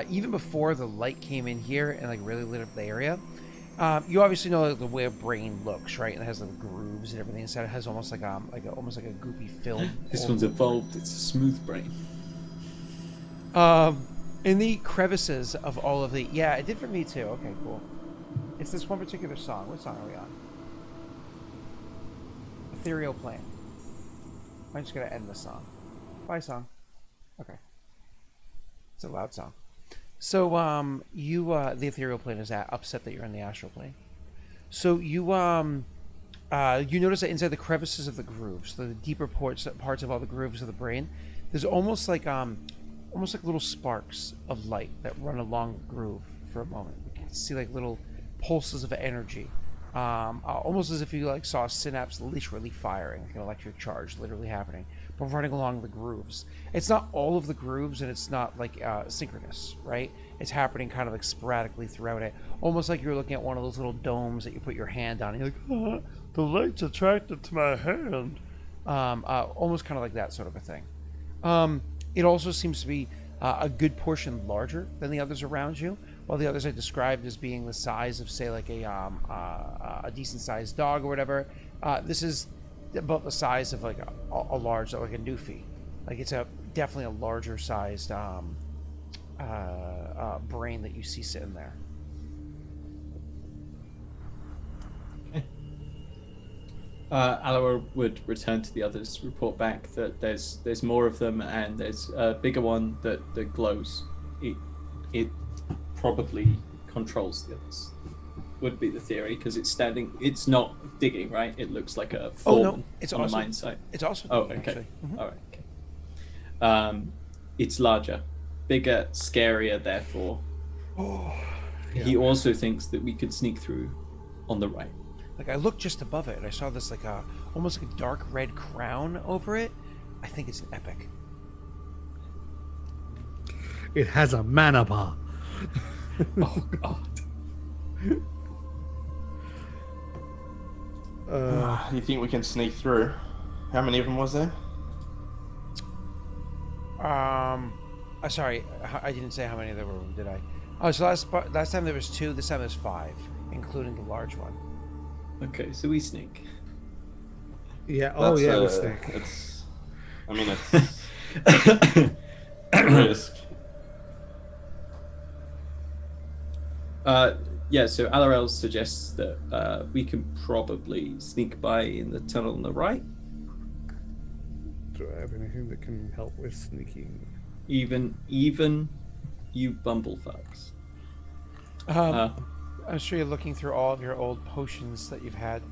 even before the light came in here and like really lit up the area, you obviously know the way a brain looks, right? And it has like grooves and everything inside. It has almost like almost like a goopy film. This one's evolved. It's a smooth brain. In the crevices of all of the... Yeah, it did for me too. Okay, cool. It's this one particular song. What song are we on? Ethereal Plane. I'm just going to end the song. Bye, song. Okay. It's a loud song. So, the Ethereal Plane is upset that you're in the Astral Plane. So, you notice that inside the crevices of the grooves, the deeper parts of all the grooves of the brain, there's almost like little sparks of light that run along the groove for a moment. You can see like little pulses of energy, almost as if you like saw a synapse literally firing, like an electric charge literally happening, but running along the grooves. It's not all of the grooves, and it's not like synchronous, right? It's happening kind of like sporadically throughout it, almost like you're looking at one of those little domes that you put your hand on, and you're like, the light's attracted to my hand. Almost kind of like that sort of a thing. It also seems to be a good portion larger than the others around you, while the others I described as being the size of, say, like a decent-sized dog or whatever. This is about the size of like a large, like a Newfie. Like it's definitely a larger-sized brain that you see sitting there. Alora would return to the others, report back that there's more of them, and there's a bigger one that glows. It probably controls the others. Would be the theory, because it's standing. It's not digging, right? It looks like a foreman it's on also a mine site. It's also okay. actually. Mm-hmm. All right. Okay. It's larger, bigger, scarier. Therefore, he also thinks that we could sneak through on the right. Like I looked just above it and I saw this like almost like a dark red crown over it. I think it's an epic. It has a mana bar. Oh God. You think we can sneak through? How many of them was there? Sorry, I didn't say how many there were, did I? Oh, so last time there was 2. This time there's 5, including the large one. Okay, so we sneak. Yeah. That's, We sneak. It's a risk. Yeah, so Alorel suggests that we can probably sneak by in the tunnel on the right. Do I have anything that can help with sneaking? Even you bumblefucks. I'm sure you're looking through all of your old potions that you've had.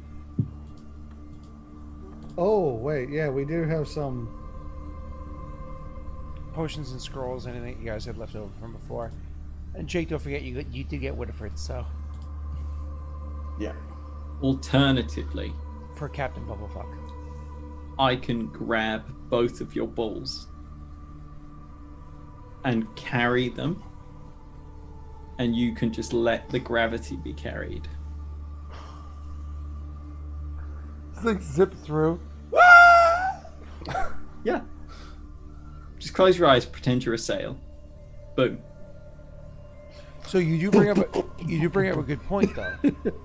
Oh, wait, yeah, we do have some Potions and scrolls, anything you guys had left over from before. And Jake, don't forget, you did get Winifred, so... Yeah. Alternatively, for Captain Bubblefuck. I can grab both of your balls and carry them, and you can just let the gravity be carried. It's like zip through. Yeah. Just close your eyes, pretend you're a sail. Boom. So you do bring up a good point though.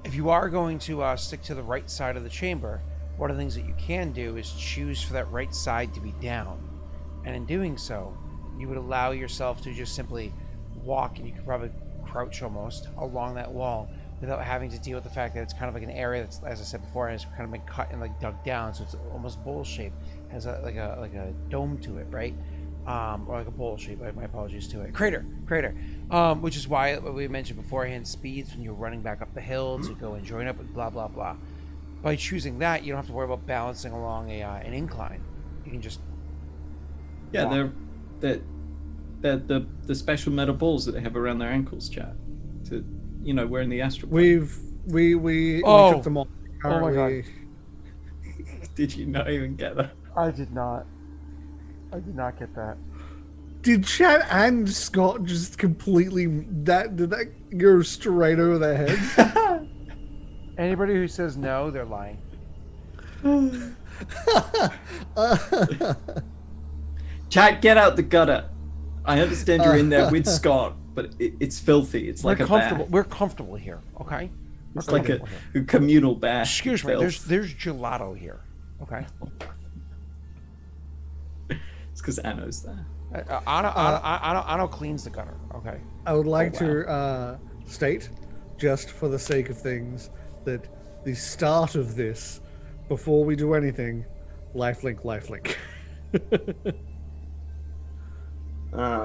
If you are going to stick to the right side of the chamber, one of the things that you can do is choose for that right side to be down, and in doing so, you would allow yourself to just simply walk, and you could probably crouch almost along that wall without having to deal with the fact that it's kind of like an area that's, as I said before, has kind of been cut and like dug down, so it's almost bowl shaped, has like a dome to it, right? Or like a bowl shape. My apologies to it. Crater. Which is why we mentioned beforehand, speeds when you're running back up the hill to go and join up with blah blah blah. By choosing that, you don't have to worry about balancing along an incline. You can just Yeah, they're the special metal balls that they have around their ankles, chat. To wearing the astral. We took them off. Oh my God. Did you not even get that? I did not get that. Did Chad and Scott just completely did that go straight over their heads? Anybody who says no, they're lying. Chat, get out the gutter. I understand you're in there with Scott, but it's filthy. It's like a bath. We're comfortable here, okay? It's like a communal bath. Excuse me. Filth. There's gelato here, okay? It's because Anno's there. Anno cleans the gutter, okay? I would like to state, just for the sake of things, that the start of this, before we do anything, lifelink.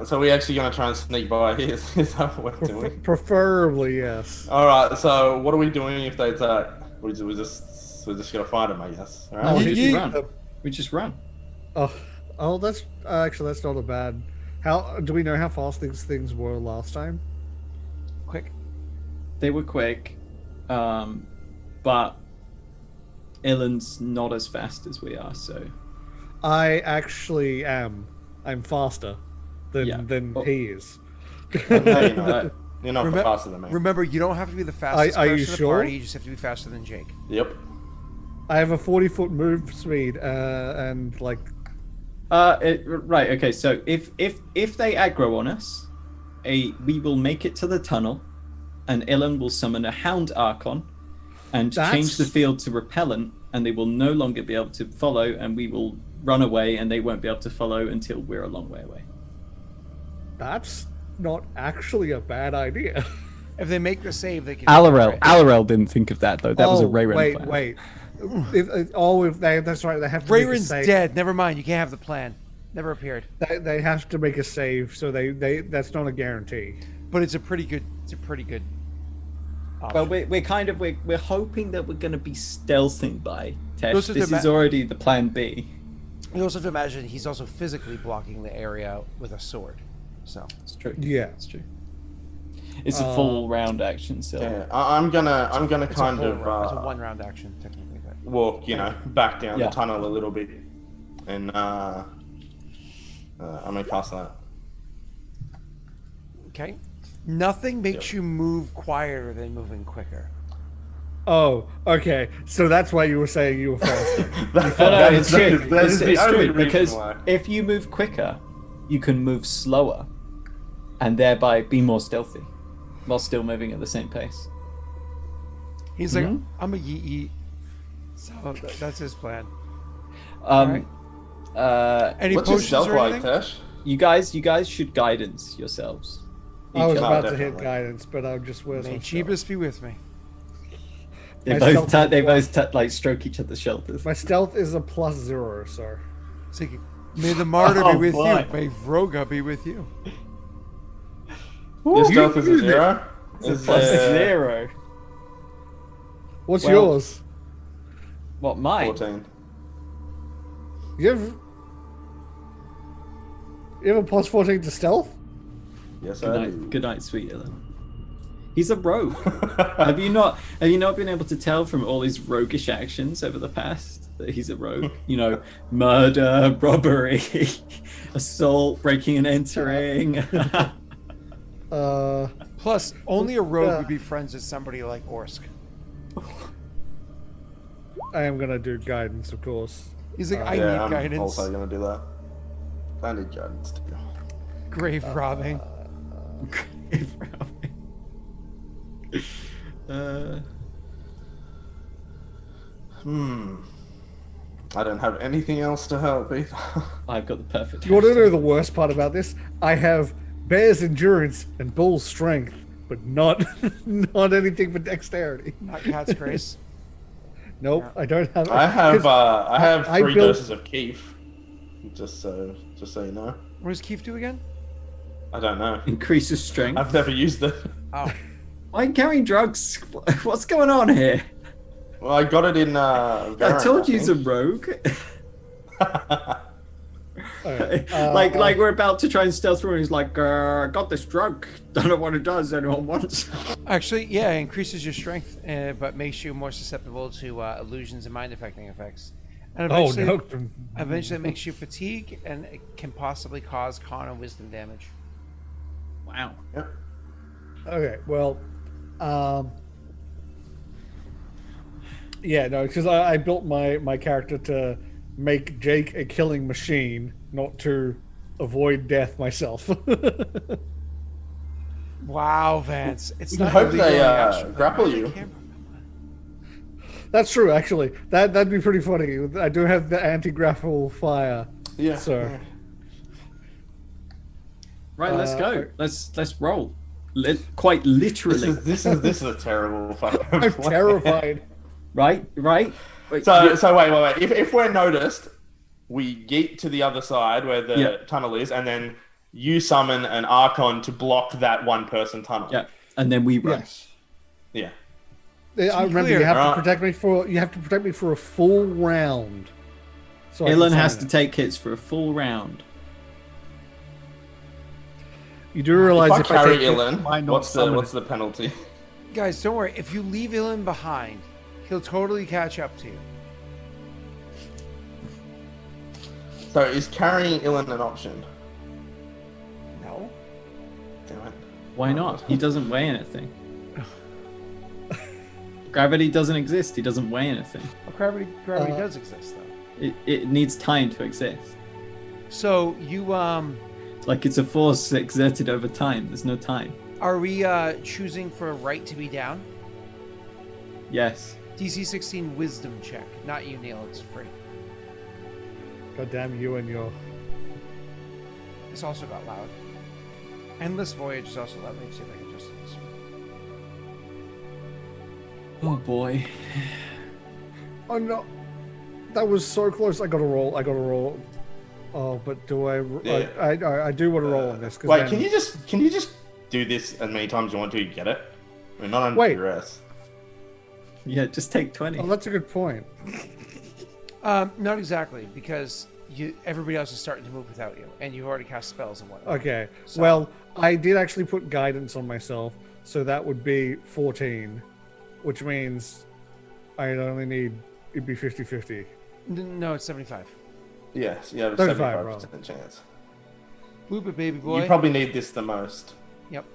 So we actually gonna try and sneak by here? Is that what we're doing? Preferably, yes. All right. So what are we doing if they attack? We're just gonna fight them, I guess. All right. We you- just you- run. We just run. Oh, that's actually that's not a bad. How do we know how fast these things were last time? Quick. They were quick, but Ilen's not as fast as we are, so I actually am. I'm faster than he is. No, you're not faster than me. Remember, you don't have to be the fastest Are person you in the sure? party. You just have to be faster than Jake. Yep. I have a 40-foot move speed, and like. right. Okay. So if they aggro on us, we will make it to the tunnel, and Ilen will summon a Hound Archon, and change the field to repellent, and they will no longer be able to follow, and we will run away, and they won't be able to follow until we're a long way away. That's not actually a bad idea. If they make the save, they can. Alorel didn't think of that though. That was a Raerin plan. Wait. That's right. They have to make a Rayron's save. dead. Never mind. You can't have the plan. Never appeared. They have to make a save, so they that's not a guarantee. But it's a pretty good. Well, we're hoping that we're going to be stealthing by Tesh. Those are This the is already the plan B. You also have to imagine he's also physically blocking the area with a sword. So It's true. Yeah. It's true. It's a full round action, so Yeah. I'm gonna it's kind a of it's a one round action technically. But walk, back down Yeah. the tunnel a little bit, and I'm gonna cast that. okay, nothing makes you move quieter than moving quicker. Oh, okay. So that's why you were saying you were faster. No, it's true. It's only true reason because why. if you move quicker, you can move slower, and thereby be more stealthy, while still moving at the same pace. He's like, I'm a yeet. So that's his plan. Um, Any What's your potions stealth or like, anything? Tesh? you guys should guidance yourselves. I was No, about to hit definitely. guidance, but I'm just worse. May on Jeebus be with me. They My both stealth like stroke each other's shoulders. My stealth is a +0, so. So may the martyr be with boy. you. May Vroga be with you. Your stealth is a 0. Is Plus 0. What's Well- yours? What, mine? 14. You have a +14 to stealth? Yes, Good I night, do. good night, sweet Ilen. He's a rogue. Have you not been able to tell from all his roguish actions over the past that he's a rogue? Murder, robbery, assault, breaking and entering. Plus, only a rogue Yeah. would be friends with somebody like Orsk. I am gonna do guidance, of course. He's like, I Yeah, need I'm guidance. also gonna do that. I need guidance too. Grave robbing. I don't have anything else to help either. I've got the perfect. You want to know hashtag. the worst part about this? I have Bear's endurance and Bull's strength, but not not anything but dexterity. Not cat's grace. Nope, I don't have. I have 3 built- doses of Keef. Just so you know. What does Keith do again? I don't know. Increases strength. I've never used it. Oh, Why carrying drugs? What's going on here? Well, I got it in. I Raerin, told you I he's a think. rogue. Okay, like we're about to try and stealth through, and he's like, "I got this drug. Don't know what it does. Anyone wants?" actually, yeah, it increases your strength, but makes you more susceptible to illusions and mind affecting effects. And oh eventually, no! eventually it makes you fatigue, and it can possibly cause con and wisdom damage. Wow. Yep. Okay, well, yeah, no, because I built my character to make Jake a killing machine, not to avoid death myself. Wow, Vance, it's You not hope illegal they, in Astro- grapple Why they you. can't- That's true, actually. That'd be pretty funny. I do have the anti-grapple fire. Yeah. So- yeah. Right, let's go. Uh, Let's roll. Quite literally. This is a terrible fucking I'm plan. terrified. Right. Wait, So wait. If we're noticed, we yeet to the other side where the Yeah. tunnel is, and then you summon an Archon to block that one person tunnel. Yeah, and then we run. Yes. Yeah. I remember clear. you have Alright. to protect me for a full round. So I can Ilen sign has it. to take hits for a full round. You do realize If I if carry take hits, Ilen, mine not what's summon the penalty? Guys, don't worry. If you leave Ilen behind, he'll totally catch up to you. So is carrying Ilen an option? No. Damn it. Why not? He doesn't weigh anything. Gravity doesn't exist. He doesn't weigh anything. Well, gravity does exist though. It needs time to exist. So you Like it's a force exerted over time. There's no time. are we choosing for a right to be down? Yes. DC 16 Wisdom check, not you, Neil. It's free. God damn you and your. This also got loud. Endless Voyage is also loud. Let me see if I can adjust this. Oh boy. Oh no, that was so close. I got to roll. Oh, but do I? Yeah. I do want to roll on this. 'Cause Wait, then- can you just do this as many times as you want to get it? We're not under Wait. duress. Yeah, just take 20. Oh, that's a good point. Not exactly, because everybody else is starting to move without you, and you've already cast spells and whatnot. Okay. So- Well, I did actually put guidance on myself, so that would be 14, which means I'd only need it'd be 50-50. No, it's 75. Yes, you have a 35, 75% chance. Move it, baby boy. You probably need this the most. Yep.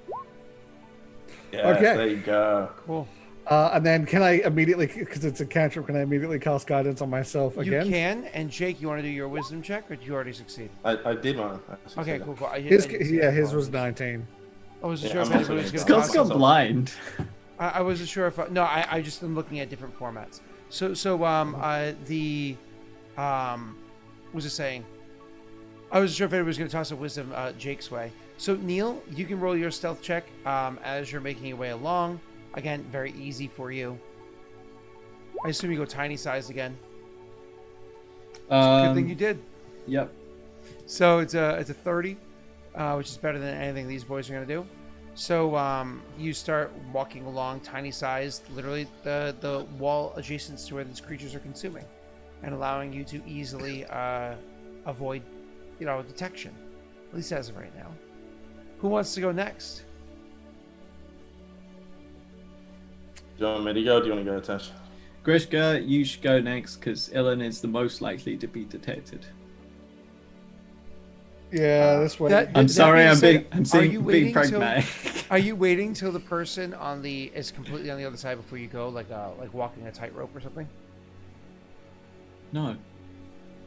Yeah, Okay. there you go. Cool. And then can I immediately, because it's a cantrip, can I immediately cast guidance on myself again? You can. And Jake, you want to do your wisdom check, or do you already succeed? I did one. I Okay, succeeded. cool. His was 19. I wasn't Yeah, sure if I'm also anybody was gonna going Scott's to Scott's gone blind. I wasn't sure if no. I just am looking at different formats. So was it saying? I wasn't sure if anybody was going to toss a wisdom Jake's way. So Neil, you can roll your stealth check as you're making your way along. Again, very easy for you. I assume you go tiny size again. Good thing you did. Yep. So it's a 30, which is better than anything these boys are going to do. So you start walking along, tiny sized, literally the wall adjacent to where these creatures are consuming, and allowing you to easily avoid, detection. At least as of right now. Who wants to go next? Do you want me to go? Or do you want to go, Tash? Grishka, you should go next because Ilen is the most likely to be detected. Yeah, this way. That- I'm that sorry, being I'm said, being, are you being waiting till- pragmatic. Are you waiting till the person is completely on the other side before you go, like walking a tightrope or something? No.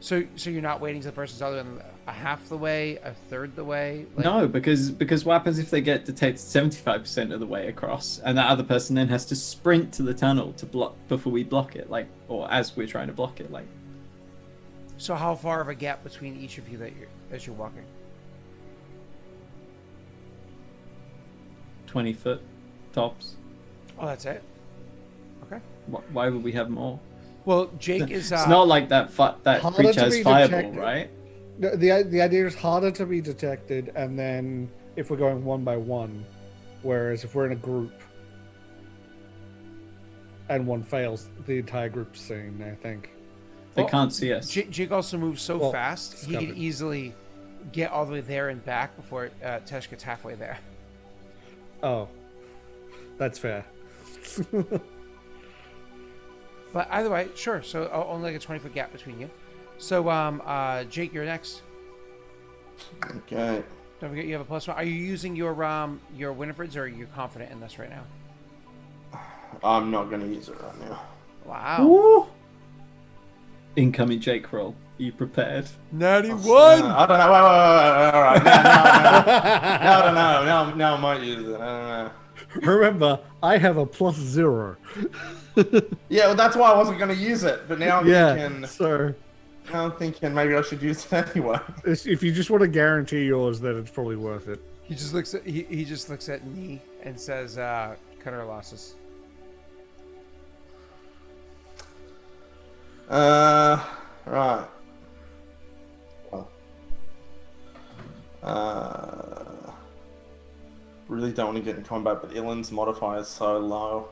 So you're not waiting till the person's other than a half the way, a third the way? Like, No, because what happens if they get detected 75% of the way across, and that other person then has to sprint to the tunnel to block before we block it, like, or as we're trying to block it, like. So how far of a gap between each of you as you're walking? 20 foot tops. Oh, that's it. Okay. Why would we have more? Well, Jake is. It's not like that Harder creature to has be fireball, detected. right? The idea is harder to be detected, and then if we're going one by one, whereas if we're in a group and one fails, the entire group's seen, I think. They Well, can't see us. Jake also moves so Well, fast, he stop could it. easily get all the way there and back before Tesh gets halfway there. Oh, that's fair. But either way, sure. So only like a 20-foot gap between you. So, Jake, you're next. Okay. Don't forget you have a +1. Are you using your Winifred's, or are you confident in this right now? I'm not going to use it right now. Wow. Woo! Incoming Jake roll. Are you prepared? Natty I don't know. Wait. All right. No, I don't know. No, I might use it. I don't know. Remember, I have a +0. Yeah, well, that's why I wasn't going to use it. But now I'm thinking maybe I should use it anyway. If you just want to guarantee yours, then it's probably worth it. He just looks at he just looks at me and says, "Cut our losses." Right. Really don't want to get in combat, but Ilen's modifier is so low.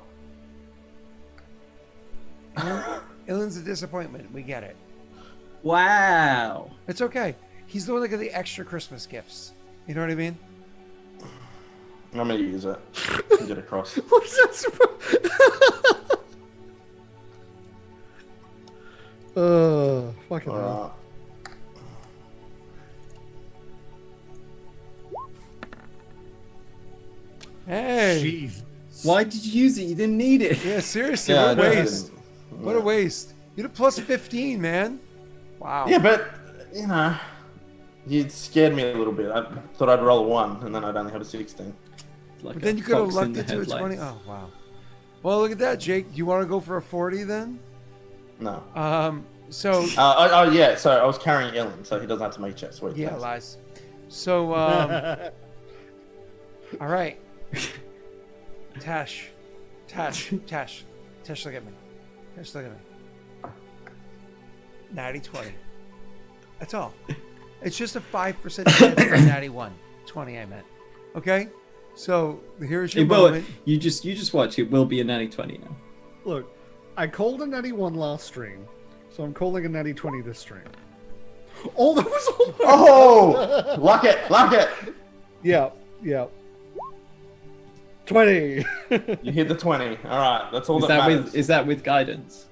Ilen's a disappointment. We get it. Wow. It's okay. He's the one that got the extra Christmas gifts. You know what I mean? I'm gonna use it. Get across. What's that fucking hell. Alright. Hey. Jeez. Why did you use it? You didn't need it. Yeah, seriously. Yeah, What a I didn't- waste. What a waste. You had a +15, man. Wow. Yeah, but you know, you scared me a little bit. I thought I'd roll a 1, and then I'd only have a 16. Like But a then you could have fox in lucked the it to a 20. headlights. Oh, wow. Well, look at that, Jake. Do you want to go for a 40 then? No. So Yeah. So I was carrying Ilen, so he doesn't have to make checks. Sweet. yeah, thanks. lies. So all right. Tash, look at me. Tash, look at me. Natty 20. That's all. It's just a 5% chance for a natty 1. 20, I meant. Okay? So here's your It will. moment. You just watch. It will be a natty 20 now. Look, I called a natty 1 last stream, so I'm calling a natty 20 this stream. Oh, that was all. Oh, lock it. Yeah. 20. You hit the 20. All right, that's all Is that that matters. with guidance?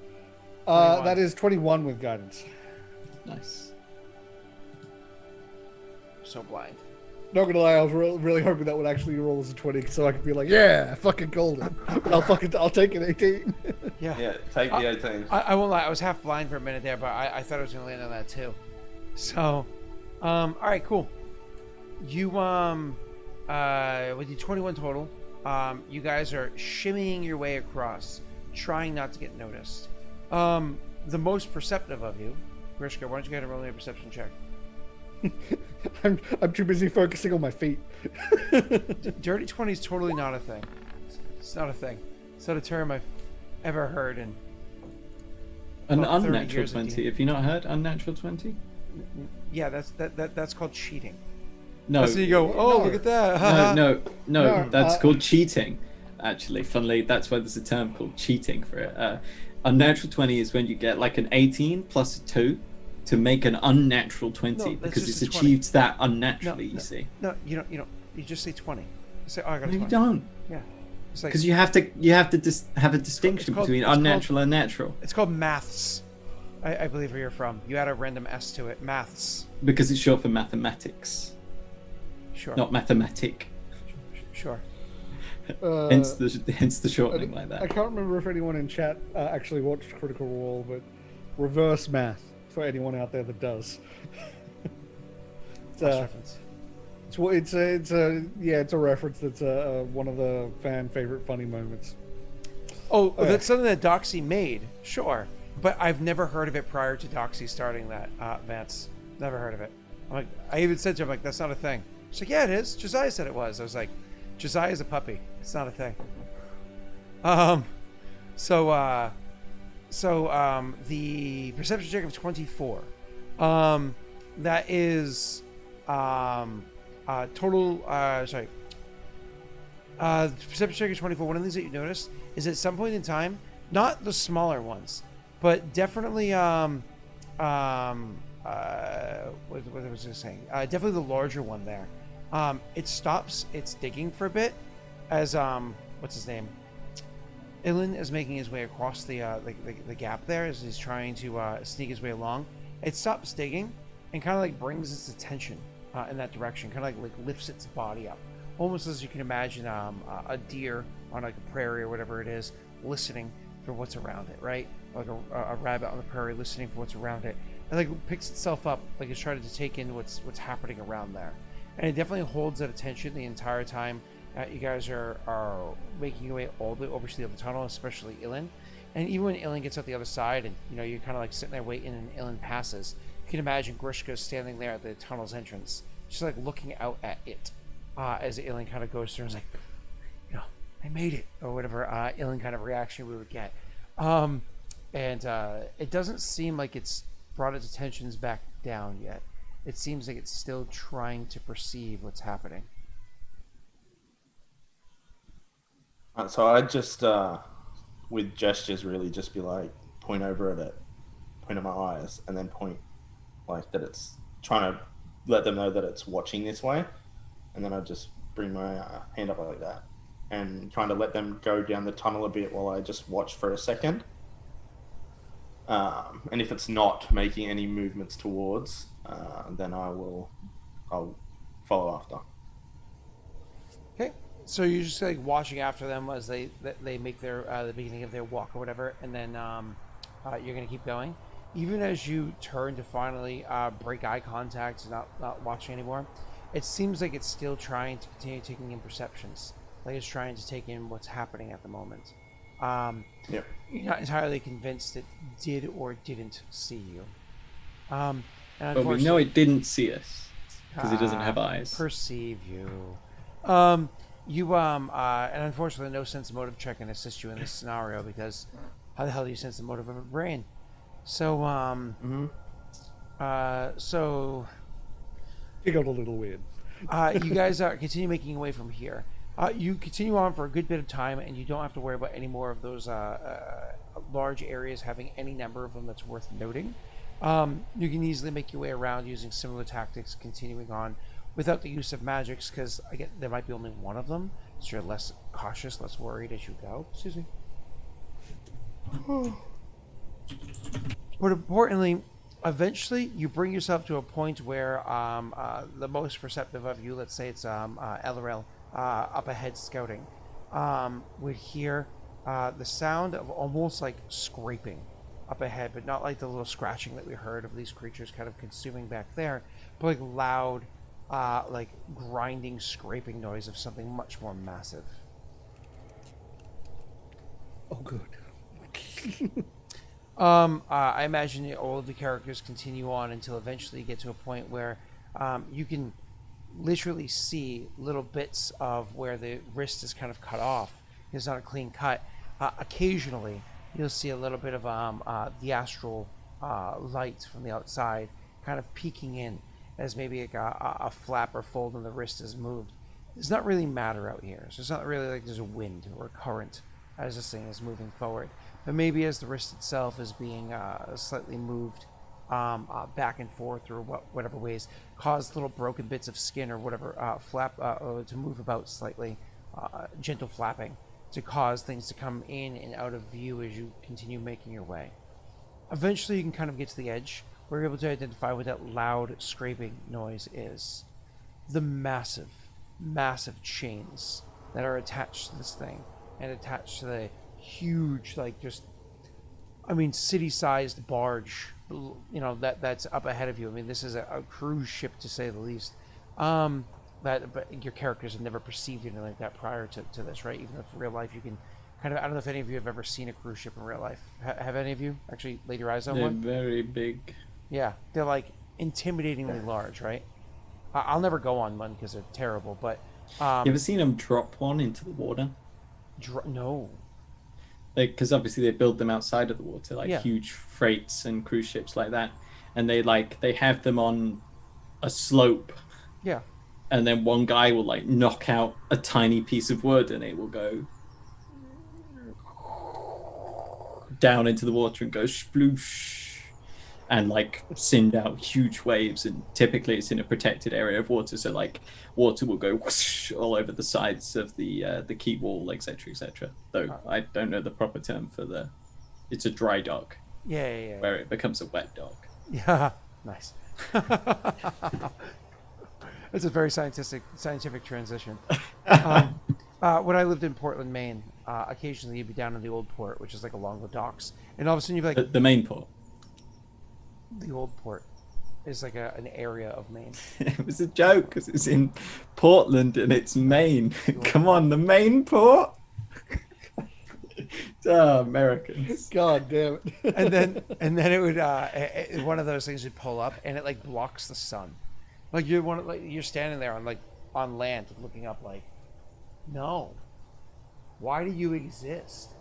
21. That is 21 with guidance. Nice. So blind. Not gonna lie, I was really hoping that would actually roll as a 20, so I could be like, yeah, I fucking called it. But I'll take an 18. Yeah. Yeah, take the 18. I won't lie. I was half blind for a minute there, but I thought I was going to land on that too. So, all right, cool. You, with your 21 total, you guys are shimmying your way across, trying not to get noticed. The most perceptive of you, Grishka, why don't you go ahead and roll me a perception check? I'm too busy focusing on my feet. Dirty 20 is totally not a thing. It's not a thing. It's not a term I've ever heard in An About 30 unnatural years of 20. gaming. Have you not heard unnatural 20? Yeah, that's called cheating. No. So you go, oh, No. look at that. No, No, that's uh, called cheating. Actually, funnily, that's why there's a term called cheating for it. Unnatural 20 is when you get like an 18 plus a 2 to make an unnatural 20 No, that's because just it's a 20. achieved that unnaturally, No, you see. No, you don't. You just say 20. You say, oh, I got a No, 20. you don't. Yeah. It's like Because you have to have a distinction called- between it's called- unnatural and natural. it's called maths. I believe where you're from. You add a random S to it. Maths. Because it's short for mathematics, Sure. not mathematic. Sure. Hence the shortening like I that. can't remember if anyone in chat actually watched Critical Role, but reverse math for anyone out there that does. Reference. It's a reference that's one of the fan favorite funny moments. Oh, that's something that Doxy made, sure, but I've never heard of it prior to Doxy starting that. Vance, never heard of it. I'm like, I even said to him, like, that's not a thing. She's like, yeah, it is. Josiah said it was. I was like, Josiah's a puppy. It's not a thing. The perception check of 24. That is total. Sorry. The perception check of 24. One of the things that you notice is at some point in time, not the smaller ones, but definitely what was I saying? Definitely the larger one there. It stops its digging for a bit as what's his name? Ilen is making his way across the gap there as he's trying to sneak his way along. It stops digging and kind of like brings its attention in that direction, kind of like lifts its body up, almost as you can imagine a deer on like a prairie or whatever it is, listening for what's around it, right? Like a rabbit on the prairie listening for what's around it, and like picks itself up, like it's trying to take in what's happening around there, and it definitely holds that attention the entire time. You guys are making your way all the way over to the other tunnel, especially Ilen. And even when Ilen gets out the other side and, you're kind of like sitting there waiting and Ilen passes, you can imagine Grishka standing there at the tunnel's entrance, just like looking out at it as Ilen kind of goes through and is like, I made it, or whatever Ilen kind of reaction we would get. And it doesn't seem like it's brought its attentions back down yet. It seems like it's still trying to perceive what's happening. So I just, with gestures, really just be like, point over at it, point at my eyes, and then point like that it's trying to let them know that it's watching this way. And then I just bring my hand up like that and kind of let them go down the tunnel a bit while I just watch for a second. And if it's not making any movements towards, then I'll follow after. Okay. So you're just like watching after them as they make their the beginning of their walk or whatever, and then you're gonna keep going, even as you turn to finally break eye contact and not watching anymore. It seems like it's still trying to continue taking in perceptions, like it's trying to take in what's happening at the moment. Yep. You're not entirely convinced it did or didn't see you. And But we know it didn't see us because it doesn't have eyes. Perceive you. And unfortunately, no sense motive check can assist you in this scenario because how the hell do you sense the motive of a brain? So, It got a little weird. you guys continue making your way from here. You continue on for a good bit of time, and you don't have to worry about any more of those large areas having any number of them that's worth noting. You can easily make your way around using similar tactics, continuing on without the use of magics, because again, there might be only one of them, so you're less cautious, less worried as you go. Excuse me. But importantly, eventually you bring yourself to a point where the most perceptive of you, let's say it's Elorel, up ahead scouting, would hear the sound of almost like scraping up ahead, but not like the little scratching that we heard of these creatures kind of consuming back there, but like loud, like grinding, scraping noise of something much more massive. Oh, good. I imagine that all of the characters continue on until eventually you get to a point where you can literally see little bits of where the wrist is kind of cut off. It's not a clean cut. Occasionally, you'll see a little bit of the astral light from the outside kind of peeking in as maybe like a flap or fold on the wrist is moved. It's not really matter out here. So it's not really like there's a wind or a current as this thing is moving forward. But maybe as the wrist itself is being slightly moved back and forth or whatever ways, cause little broken bits of skin or whatever flap to move about slightly, gentle flapping to cause things to come in and out of view as you continue making your way. Eventually you can kind of get to the edge where you're able to identify what that loud scraping noise is. The massive, massive chains that are attached to this thing and attached to the huge, like just, I mean, city-sized barge that's up ahead of you. I mean, this is a cruise ship to say the least. But your characters have never perceived anything like that prior to this, right? Even if in real life you can kind of, I don't know if any of you have ever seen a cruise ship in real life. Have any of you actually laid your eyes on They're one? very big. Yeah, they're like intimidatingly large, right? I'll never go on one because they're terrible, but You ever seen them drop one into the water? no. Like, because obviously they build them outside of the water, like Yeah. huge freights and cruise ships like that, and they have them on a slope, Yeah. and then one guy will like knock out a tiny piece of wood, and it will go down into the water and go sploosh, and like send out huge waves. And typically it's in a protected area of water, so like water will go whoosh all over the sides of the quay wall, etc., etc. Though I don't know the proper term for the. It's a dry dock Yeah. where it becomes a wet dock. Yeah. Nice. It's a very scientific transition. When I lived in Portland, Maine, occasionally you'd be down in the old port, which is like along the docks, and all of a sudden you'd be like, The main port. the old port is like an area of Maine. It was a joke because it's in Portland and it's Maine. Come on, the main port. Oh, Americans. God damn it. and then it would one of those things would pull up and it like blocks the sun. Like you're standing there on land looking up like, no, why do you exist?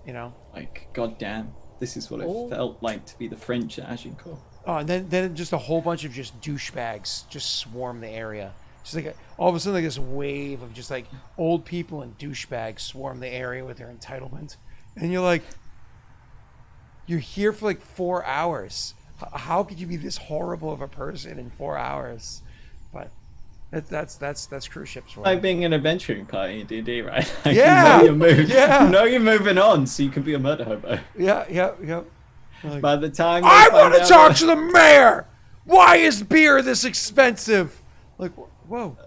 You know? Like, goddamn, this is what it felt like to be the French at Agincourt. Oh, and then just a whole bunch of just douchebags just swarm the area. Just like all of a sudden, like this wave of just like old people and douchebags swarm the area with their entitlement, and you're like, you're here for like 4 hours. How could you be this horrible of a person in 4 hours? But that's cruise ships for Like you. being an adventuring party in D&D, right? Like, Yeah, you know yeah. You know you're moving on, so you can be a murder hobo. Yeah. Like, By the time I want to talk to the mayor. Why is beer this expensive? Like, whoa.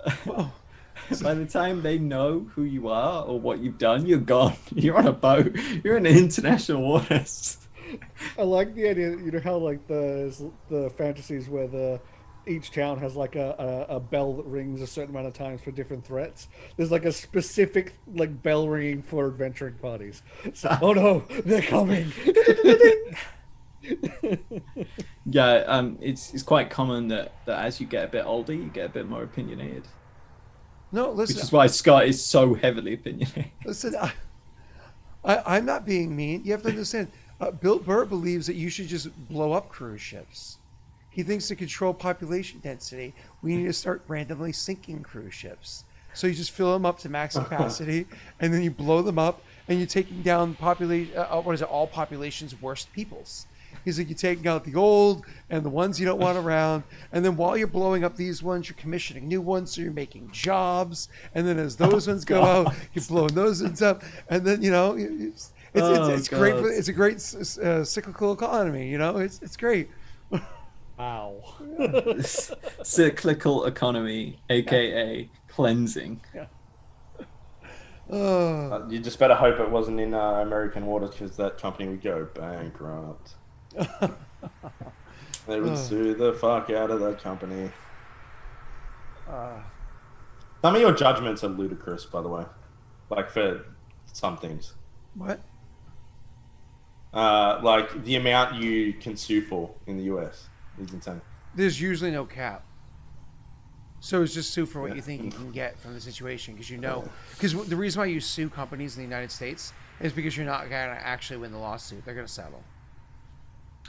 By the time they know who you are or what you've done, you're gone. You're on a boat. You're in international waters. I like the idea, you know how like the fantasies where each town has like a bell that rings a certain amount of times for different threats. There's like a specific like bell ringing for adventuring parties. So, oh no, they're coming. Yeah, it's quite common that as you get a bit older, you get a bit more opinionated. No, listen. Which is why Scott is so heavily opinionated. Listen, I'm not being mean. You have to understand. Bill Burr believes that you should just blow up cruise ships. He thinks to control population density, we need to start randomly sinking cruise ships. So you just fill them up to max capacity, and then you blow them up, and you're taking down all population's worst peoples. He's like, you're taking out the old and the ones you don't want around, and then while you're blowing up these ones, you're commissioning new ones, so you're making jobs, and then as those ones go out, you're blowing those ones up, and then it's great. It's a great cyclical economy. You know, it's great. Wow. Cyclical economy, aka cleansing. Yeah. You just better hope it wasn't in American waters, because that company would go bankrupt. They would sue the fuck out of that company. Some of your judgments are ludicrous, by the way. Like for some things. What? Like the amount you can sue for in the US is insane. There's usually no cap. So it's just sue for what you think you can get from the situation, because the reason why you sue companies in the United States is because you're not going to actually win the lawsuit. They're going to settle.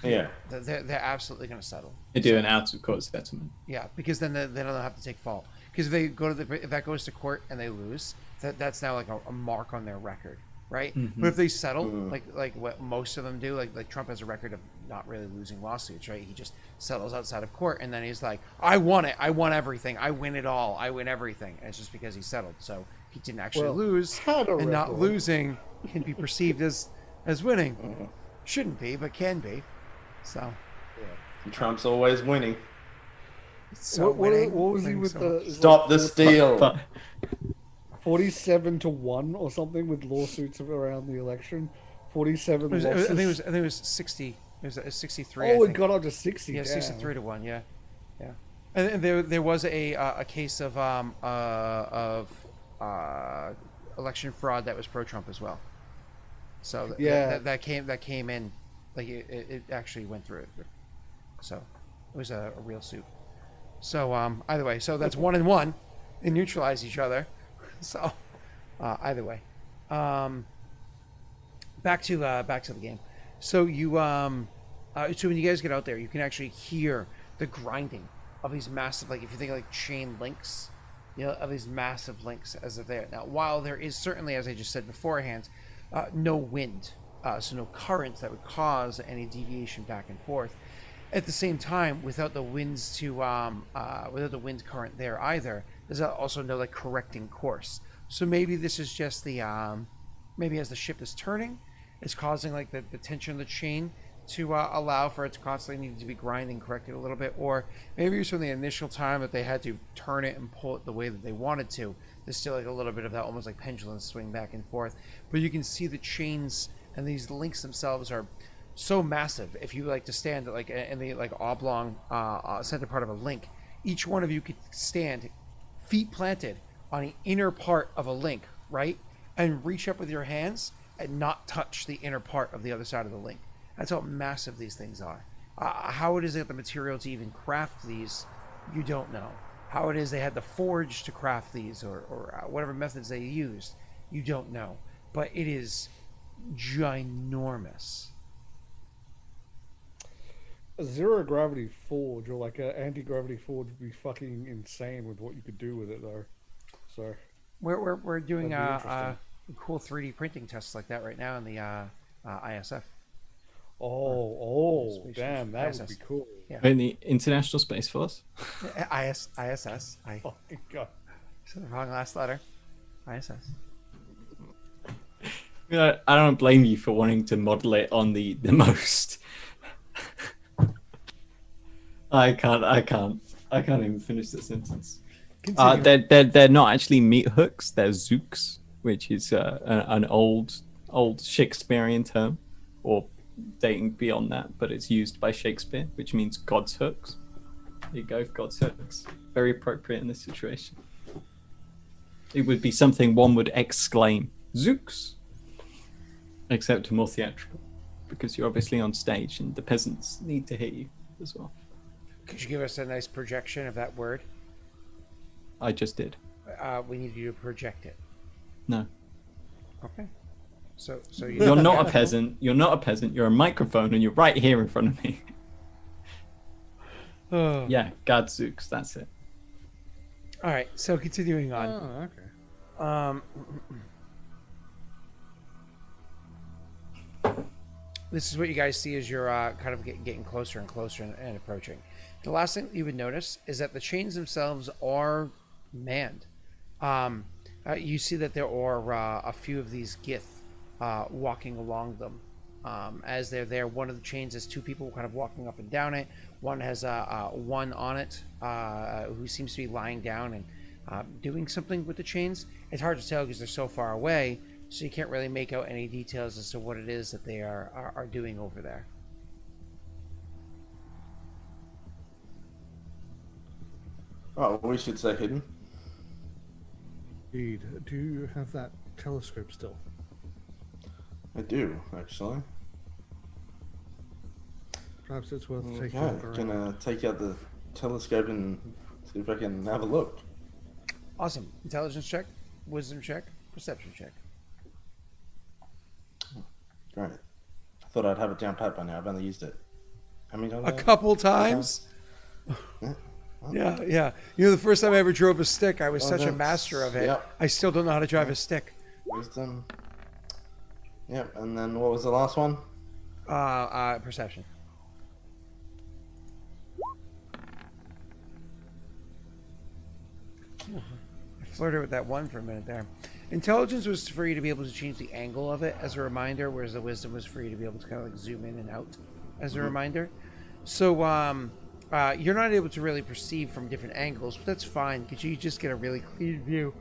Yeah. They're absolutely going to settle. They do an out of court settlement. Yeah, because then they don't have to take fault. Because if that goes to court and they lose, that's now like a mark on their record, right? Mm-hmm. But if they settle, like what most of them do, like Trump has a record of not really losing lawsuits, right? He just settles outside of court, and then he's like, I won it, I won everything, I win it all, I win everything. And it's just because he settled, so he didn't actually lose, and not losing can be perceived as winning. Shouldn't be, but can be. So Trump's always winning. So what was he with the Stop the steal. 47-1 or something with lawsuits around the election? 47 I losses. think it was 60. It was 63. Oh, I it think. got up to 60. Yeah, damn. 63 to 1. Yeah, yeah. And there was a case of election fraud that was pro Trump as well. So Yeah. that came in, like it actually went through it. So it was a real suit. So either way, so that's 1 and 1. They neutralize each other. So either way, back to the game. So you so when you guys get out there, you can actually hear the grinding of these massive, like if you think like chain links, of these massive links as they're there. Now, while there is certainly, as I just said beforehand, no wind, so no current that would cause any deviation back and forth. At the same time, without the winds without the wind current there either, there's also no like correcting course. So maybe this is just the maybe as the ship is turning, it's causing like the tension in the chain to allow for it to constantly need to be grinding, corrected a little bit, or maybe it's from the initial time that they had to turn it and pull it the way that they wanted to. There's still like a little bit of that almost like pendulum swing back and forth, but you can see the chains and these links themselves are so massive. If you like to stand like in the like oblong center part of a link, each one of you could stand feet planted on the inner part of a link, right, and reach up with your hands and not touch the inner part of the other side of the link. That's how massive these things are. How it is they got the material to even craft these, you don't know. How it is they had the forge to craft these, or whatever methods they used, you don't know. But it is ginormous. A zero gravity forge or like an anti-gravity forge would be fucking insane with what you could do with it, though. So we're doing that'd be interesting. cool 3D printing tests like that right now in the ISF. Oh, Space damn, that ISS. would be cool. Yeah. In the International Space Force. ISS. I Oh my god. said the wrong last letter. ISS. I don't blame you for wanting to model it on the most. I can't even finish the sentence. They're not actually meat hooks. They're zooks, which is an old Shakespearean term, or dating beyond that, but it's used by Shakespeare, which means God's hooks. There you go, God's hooks. Very appropriate in this situation. It would be something one would exclaim, "Zooks!" Except more theatrical, because you're obviously on stage, and the peasants need to hear you as well. Could you give us a nice projection of that word? I just did. We need you to project it. No. Okay. So You're not a peasant. You're not a peasant. You're a microphone, and you're right here in front of me. Oh. Yeah, Gadzooks. That's it. All right. So continuing on. Oh, okay. This is what you guys see as you're kind of getting closer and closer and approaching. The last thing you would notice is that the chains themselves are manned. You see that there are a few of these Gith walking along them. As they're there, one of the chains has two people kind of walking up and down it. One has one on it who seems to be lying down and doing something with the chains. It's hard to tell because they're so far away, so you can't really make out any details as to what it is that they are doing over there. Oh, we should say hidden. Indeed. Do you have that telescope still? I do, actually. Perhaps it's worth taking Okay, a look around. gonna take out the telescope and see if I can have a look. Awesome. Intelligence check, wisdom check, perception check. Great. I thought I'd have it down pat by now. I've only used it. How many times? A couple times. Yeah. Yeah. You know, the first time I ever drove a stick, I was Oh, such a that's- master of it. yep. I still don't know how to drive a stick. Wisdom. Yep. And then what was the last one? Perception. I flirted with that one for a minute there. Intelligence was for you to be able to change the angle of it as a reminder, whereas the wisdom was for you to be able to kind of like zoom in and out as a reminder. So you're not able to really perceive from different angles, but that's fine because you just get a really clean view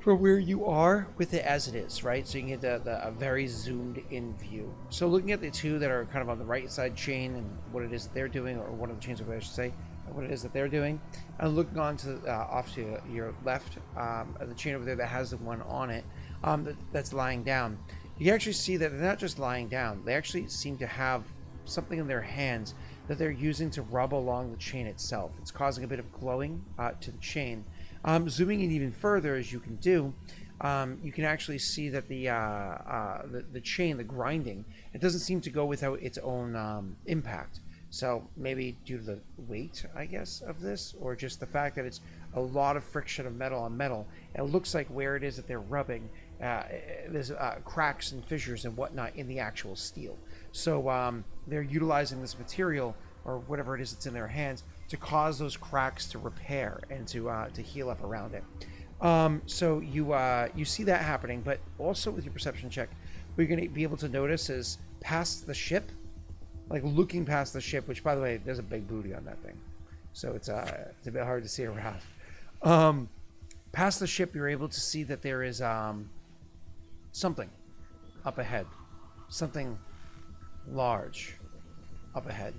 for where you are with it as it is, right? So you can get a very zoomed in view. So looking at the two that are kind of on the right side chain and what it is that they're doing, or one of the chains, I should say, what it is that they're doing, and looking on to off to your left, the chain over there that has the one on it, that's lying down. You can actually see that they're not just lying down; they actually seem to have something in their hands that they're using to rub along the chain itself. It's causing a bit of glowing to the chain. Zooming in even further, as you can do, you can actually see that the chain, the grinding, it doesn't seem to go without its own impact. So maybe due to the weight, I guess, of this, or just the fact that it's a lot of friction of metal on metal. It looks like where it is that they're rubbing, there's cracks and fissures and whatnot in the actual steel. So they're utilizing this material, or whatever it is that's in their hands, to cause those cracks to repair and to heal up around it. So you see that happening, but also with your perception check, what you're going to be able to notice is past the ship, like looking past the ship, which, by the way, there's a big booty on that thing, so it's a bit hard to see around. Past the ship, you're able to see that there is something up ahead, something large up ahead.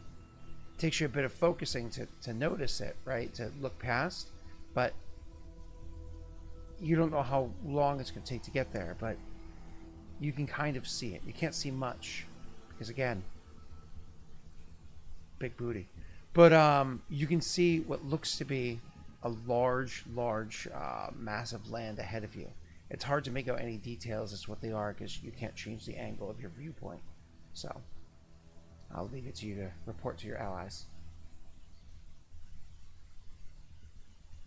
It takes you a bit of focusing to notice it, right? To look past, but you don't know how long it's going to take to get there, but you can kind of see it. You can't see much because, again, big booty. But you can see what looks to be a large massive land ahead of you. It's hard to make out any details as to what they are because you can't change the angle of your viewpoint. So I'll leave it to you to report to your allies.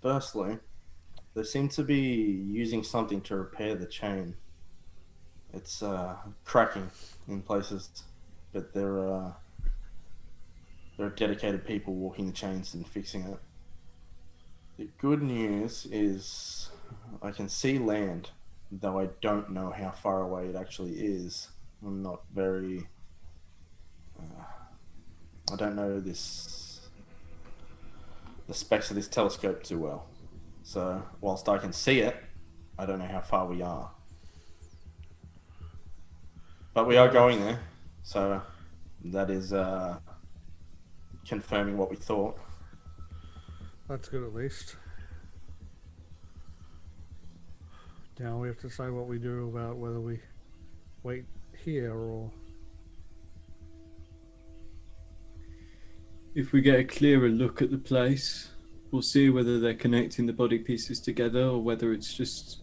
Firstly, they seem to be using something to repair the chain. It's cracking in places, but there are dedicated people walking the chains and fixing it. The good news is I can see land, though I don't know how far away it actually is. I'm not very... I don't know the specs of this telescope too well. So, whilst I can see it, I don't know how far we are. But we are going there, so that is confirming what we thought. That's good at least. Now we have to decide what we do about whether we wait here or... If we get a clearer look at the place, we'll see whether they're connecting the body pieces together or whether it's just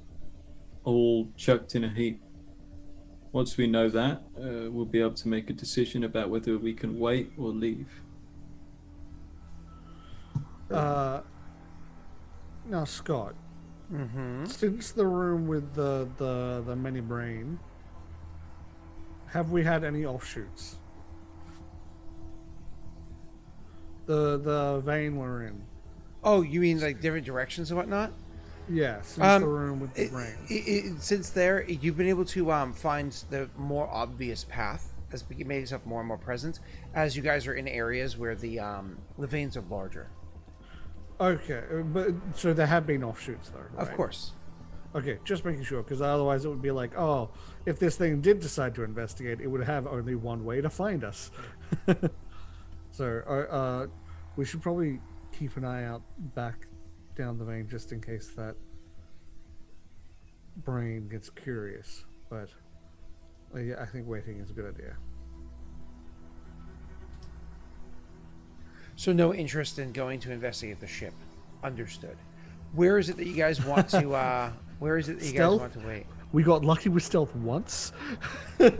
all chucked in a heap. Once we know that, we'll be able to make a decision about whether we can wait or leave. Now, Scott, since the room with the many brain, have we had any offshoots? The vein we're in. Oh, you mean like different directions and whatnot? Yeah, since the room with the brain. Since there, you've been able to find the more obvious path as you made yourself more and more present as you guys are in areas where the veins are larger. Okay, but so there have been offshoots though, right? Of course. Okay, just making sure, because otherwise it would be like, oh, if this thing did decide to investigate, it would have only one way to find us. So, we should probably keep an eye out back down the vein just in case that brain gets curious. But yeah, I think waiting is a good idea. So no interest in going to investigate the ship. Understood. Where is it that you guys want to? Where is it that you guys want to wait? We got lucky with stealth once. Do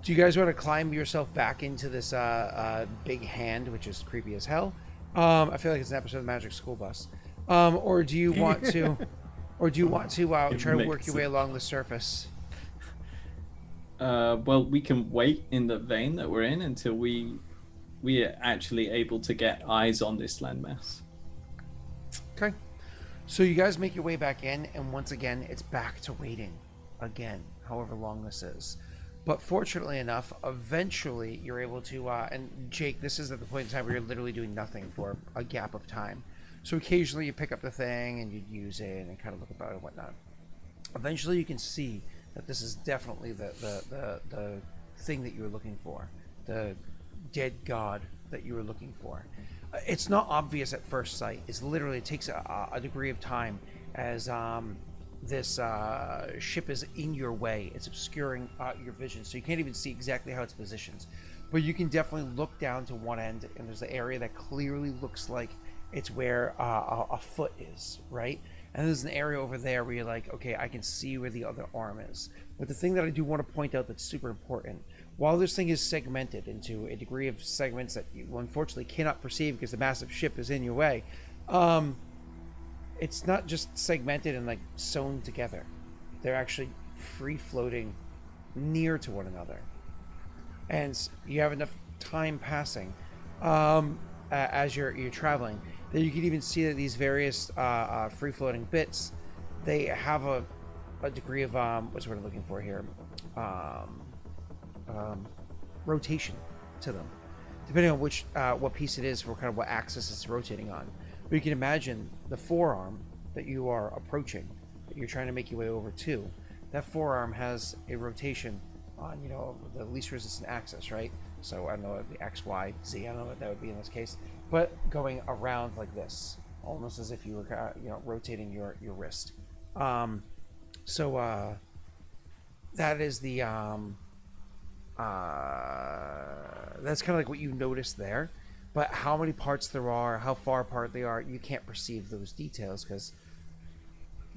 you guys want to climb yourself back into this big hand, which is creepy as hell? I feel like it's an episode of Magic School Bus. Or do you want to? Or do you want to try to work your way along the surface? Well, we can wait in the vein that we're in until we are actually able to get eyes on this landmass. Okay. So you guys make your way back in, and once again, it's back to waiting again, however long this is. But fortunately enough, eventually you're able to, and Jake, this is at the point in time where you're literally doing nothing for a gap of time. So occasionally you pick up the thing and you'd use it and kind of look about it and whatnot. eventually you can see that this is definitely the thing that you were looking for, the dead god that you were looking for. It's not obvious at first sight. It's literally, it takes a degree of time as this ship is in your way. It's obscuring your vision, so you can't even see exactly how it's positioned. But you can definitely look down to one end, and there's an area that clearly looks like it's where a foot is, right? And there's an area over there where you're like, okay, I can see where the other arm is. But the thing that I do want to point out that's super important, while this thing is segmented into a degree of segments that you unfortunately cannot perceive because the massive ship is in your way, it's not just segmented and like sewn together. They're actually free floating near to one another. And you have enough time passing as you're traveling that you can even see that these various free floating bits, they have a degree of what's the word I'm looking for here, rotation to them, depending on which what piece it is for kind of what axis it's rotating on. But you can imagine the forearm that you are approaching, that you're trying to make your way over to. That forearm has a rotation on, you know, the least resistant axis, right? So I don't know, the X, Y, Z, I don't know what that would be in this case, but going around like this, almost as if you were, you know, rotating your wrist. So that is the that's kind of like what you notice there. But how many parts there are, how far apart they are, you can't perceive those details because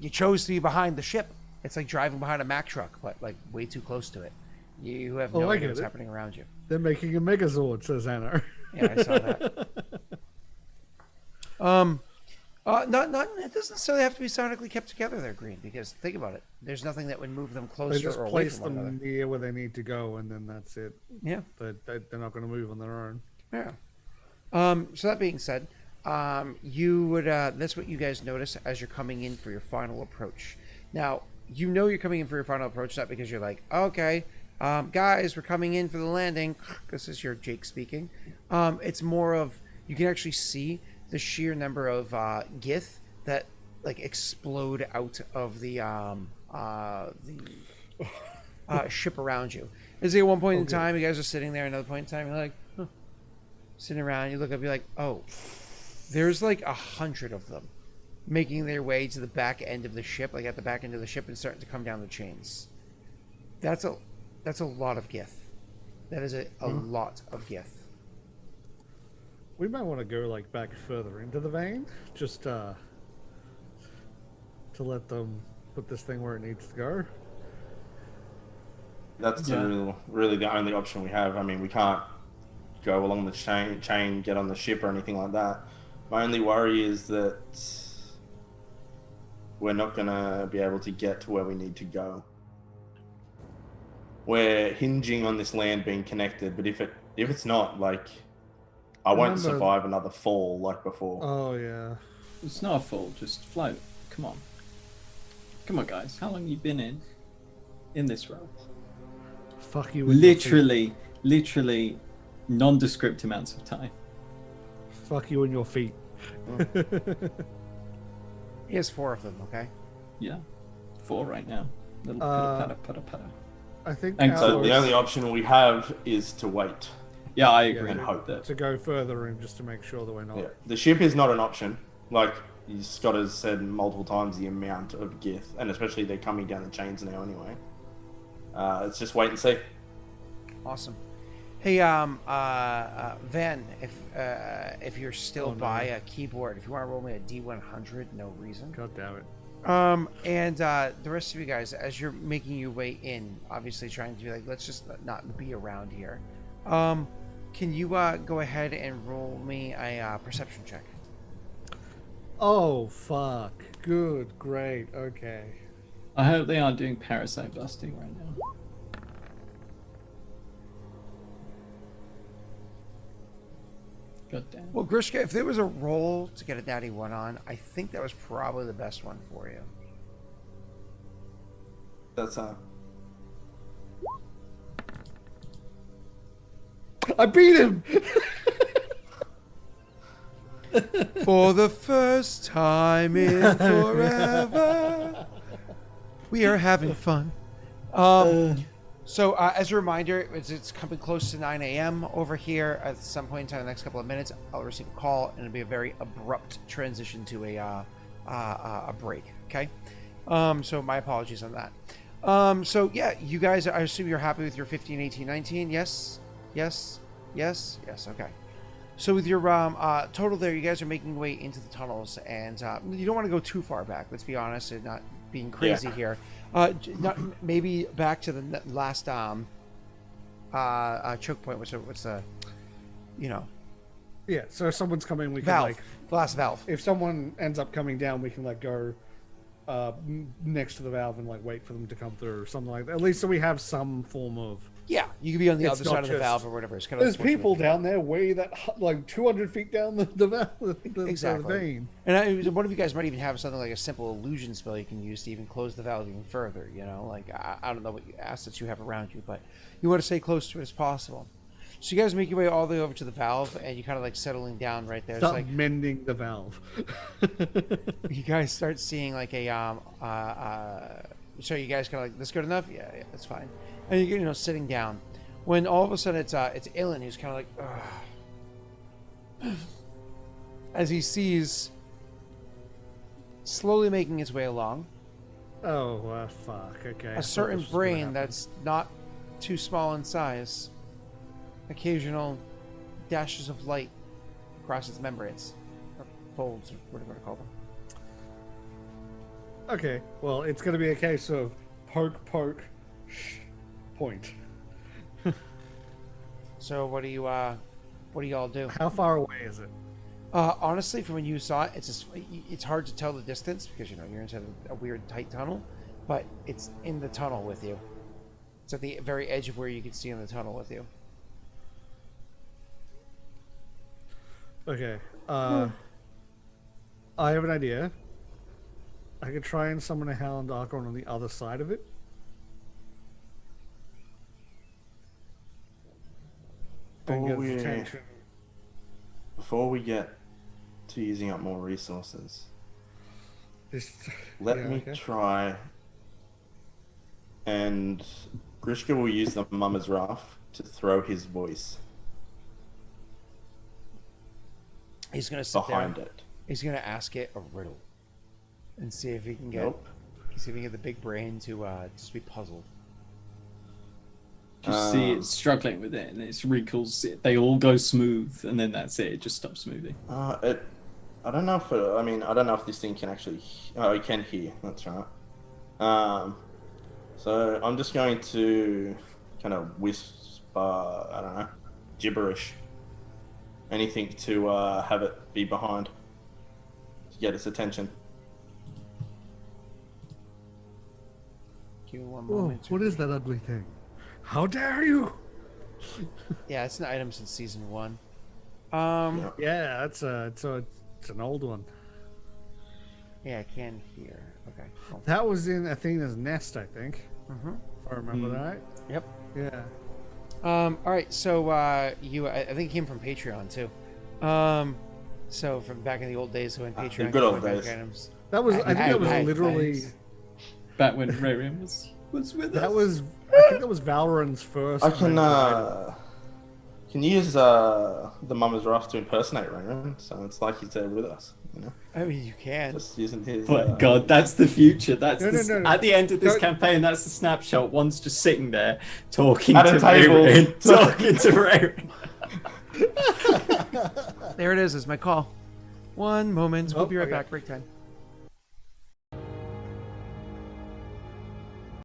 you chose to be behind the ship. It's like driving behind a Mack truck, but like way too close to it. You have no idea what's happening around you. They're making a Megazord, says Anna. Yeah, I saw that. Not it doesn't necessarily have to be sonically kept together there, Green, because think about it. There's nothing that would move them closer They just or away place from one them another. near where they need to go, and then that's it. Yeah. They're not going to move on their own. Yeah. So that being said, you would that's what you guys notice as you're coming in for your final approach. Now, you know you're coming in for your final approach, not because you're like, okay, guys, we're coming in for the landing. This is your Jake speaking. It's more of, you can actually see the sheer number of gith that like explode out of the ship around you. Is at one point in time, you guys are sitting there, another point in time, you're like, huh. Sitting around, you look up, you're like, oh, there's like 100 of them making their way to the back end of the ship, like at the back end of the ship, and starting to come down the chains. That's a lot of gith. That is a lot of gith. We might want to go like back further into the vein, just to let them put this thing where it needs to go. That's really the only option we have. I mean, we can't go along the chain, get on the ship or anything like that. My only worry is that we're not going to be able to get to where we need to go. We're hinging on this land being connected, but if it's not, like, I won't survive another fall like before. Oh, yeah. It's not a fall, just float. Come on. Come on, guys. How long have you been in this role? Fuck you. With your feet. Literally nondescript amounts of time. Fuck you and your feet. He has 4 of them, okay? Yeah. 4 right now. Little putter. I think So the only option we have is to wait. Yeah, I agree. And hope that. To go further in just to make sure that we're not. Yeah. The ship is not an option. Like Scott has said multiple times, the amount of gith, and especially they're coming down the chains now anyway. Let's just wait and see. Awesome. Hey, Van, if you're still by a keyboard, if you want to roll me a D100, no reason. God damn it. And the rest of you guys, as you're making your way in, obviously trying to be like, let's just not be around here. Can you go ahead and roll me a perception check? Oh, fuck. Good, great, okay. I hope they aren't doing parasite busting right now. God damn. Well, Grishka, if there was a roll to get a natty 1 on, I think that was probably the best one for you. That's I beat him! For the first time in forever. We are having fun. So as a reminder, it's coming close to 9 a.m. over here. At some point in time, in the next couple of minutes, I'll receive a call, and it'll be a very abrupt transition to a break. Okay. So my apologies on that. So yeah, you guys, I assume you're happy with your 15, 18, 19. Yes. Okay. So with your total there, you guys are making your way into the tunnels, and you don't want to go too far back. Let's be honest, and not being crazy here. Maybe back to the last choke point. What's the, Yeah, so if someone's coming, we can valve? The last valve. if someone ends up coming down, we can go next to the valve and wait for them to come through or something like that. At least so we have some form of. Yeah, you could be on the It's other not side of the just- valve or whatever. It's kind There's of people down there way that 200 feet down the valve, the Exactly. vein. And one of you guys might even have something like a simple illusion spell you can use to even close the valve even further. I don't know what assets you have around you, but you want to stay close to it as possible. So you guys make your way all the way over to the valve, and you kind of settling down right there. Stop It's mending the valve. you guys start seeing so you guys kind of this good enough? Yeah, that's fine. And you're sitting down, when all of a sudden it's Ilen who's kind of ugh, as he sees slowly making his way along Oh, fuck. Okay. I a thought certain this was gonna brain happen. that's not too small in size, occasional dashes of light across its membranes or folds, or whatever you want to call them. Okay, well, it's going to be a case of poke, point. So what do you all do? How far away is it? Honestly, from when you saw it, it's hard to tell the distance because you're inside a weird tight tunnel, but it's in the tunnel with you. It's at the very edge of where you can see in the tunnel with you. Okay. I have an idea. I could try and summon a Hound Archon on the other side of it. And get its attention. Before we get to using up more resources, let Yeah, me okay. try. And Grishka will use the Mama's Wrath to throw his voice He's gonna sit behind there. it. He's gonna ask it a riddle, and see if he can get Nope. see if he can get the big brain to just be puzzled. Just see it struggling with it, and it's wrinkles. They all go smooth, and then that's it. It just stops moving. I don't know if I don't know if this thing can actually. Oh, it can hear. That's right. So I'm just going to kind of whisper. I don't know, gibberish. Anything to have it be behind to get its attention. Give me one Oh, moment. what is that ugly thing? How dare you! Yeah, it's an item since season 1. Yeah, it's an old one. Yeah, I can hear. Okay. Cool. That was in Athena's nest, I think. Mhm. If I remember right. Yep. Yeah. All right. So I think it came from Patreon too. So from back in the old days when Patreon good old gave away days. items. That was. I think that was Hey, literally. nice. Back when Raerin was with That us. was. I think that was Valorant's first. I can major item. can use the Mama's Wrath to impersonate Raerin, so it's like he's there with us. I mean, you can. Just using his. But God, that's the future. That's No. at the end of this Don't- campaign. That's the snapshot. One's just sitting there talking At to a table. Raerin, talking to Raerin. There it is. Is my call. One moment. We'll Oh, be right okay. back. Break time.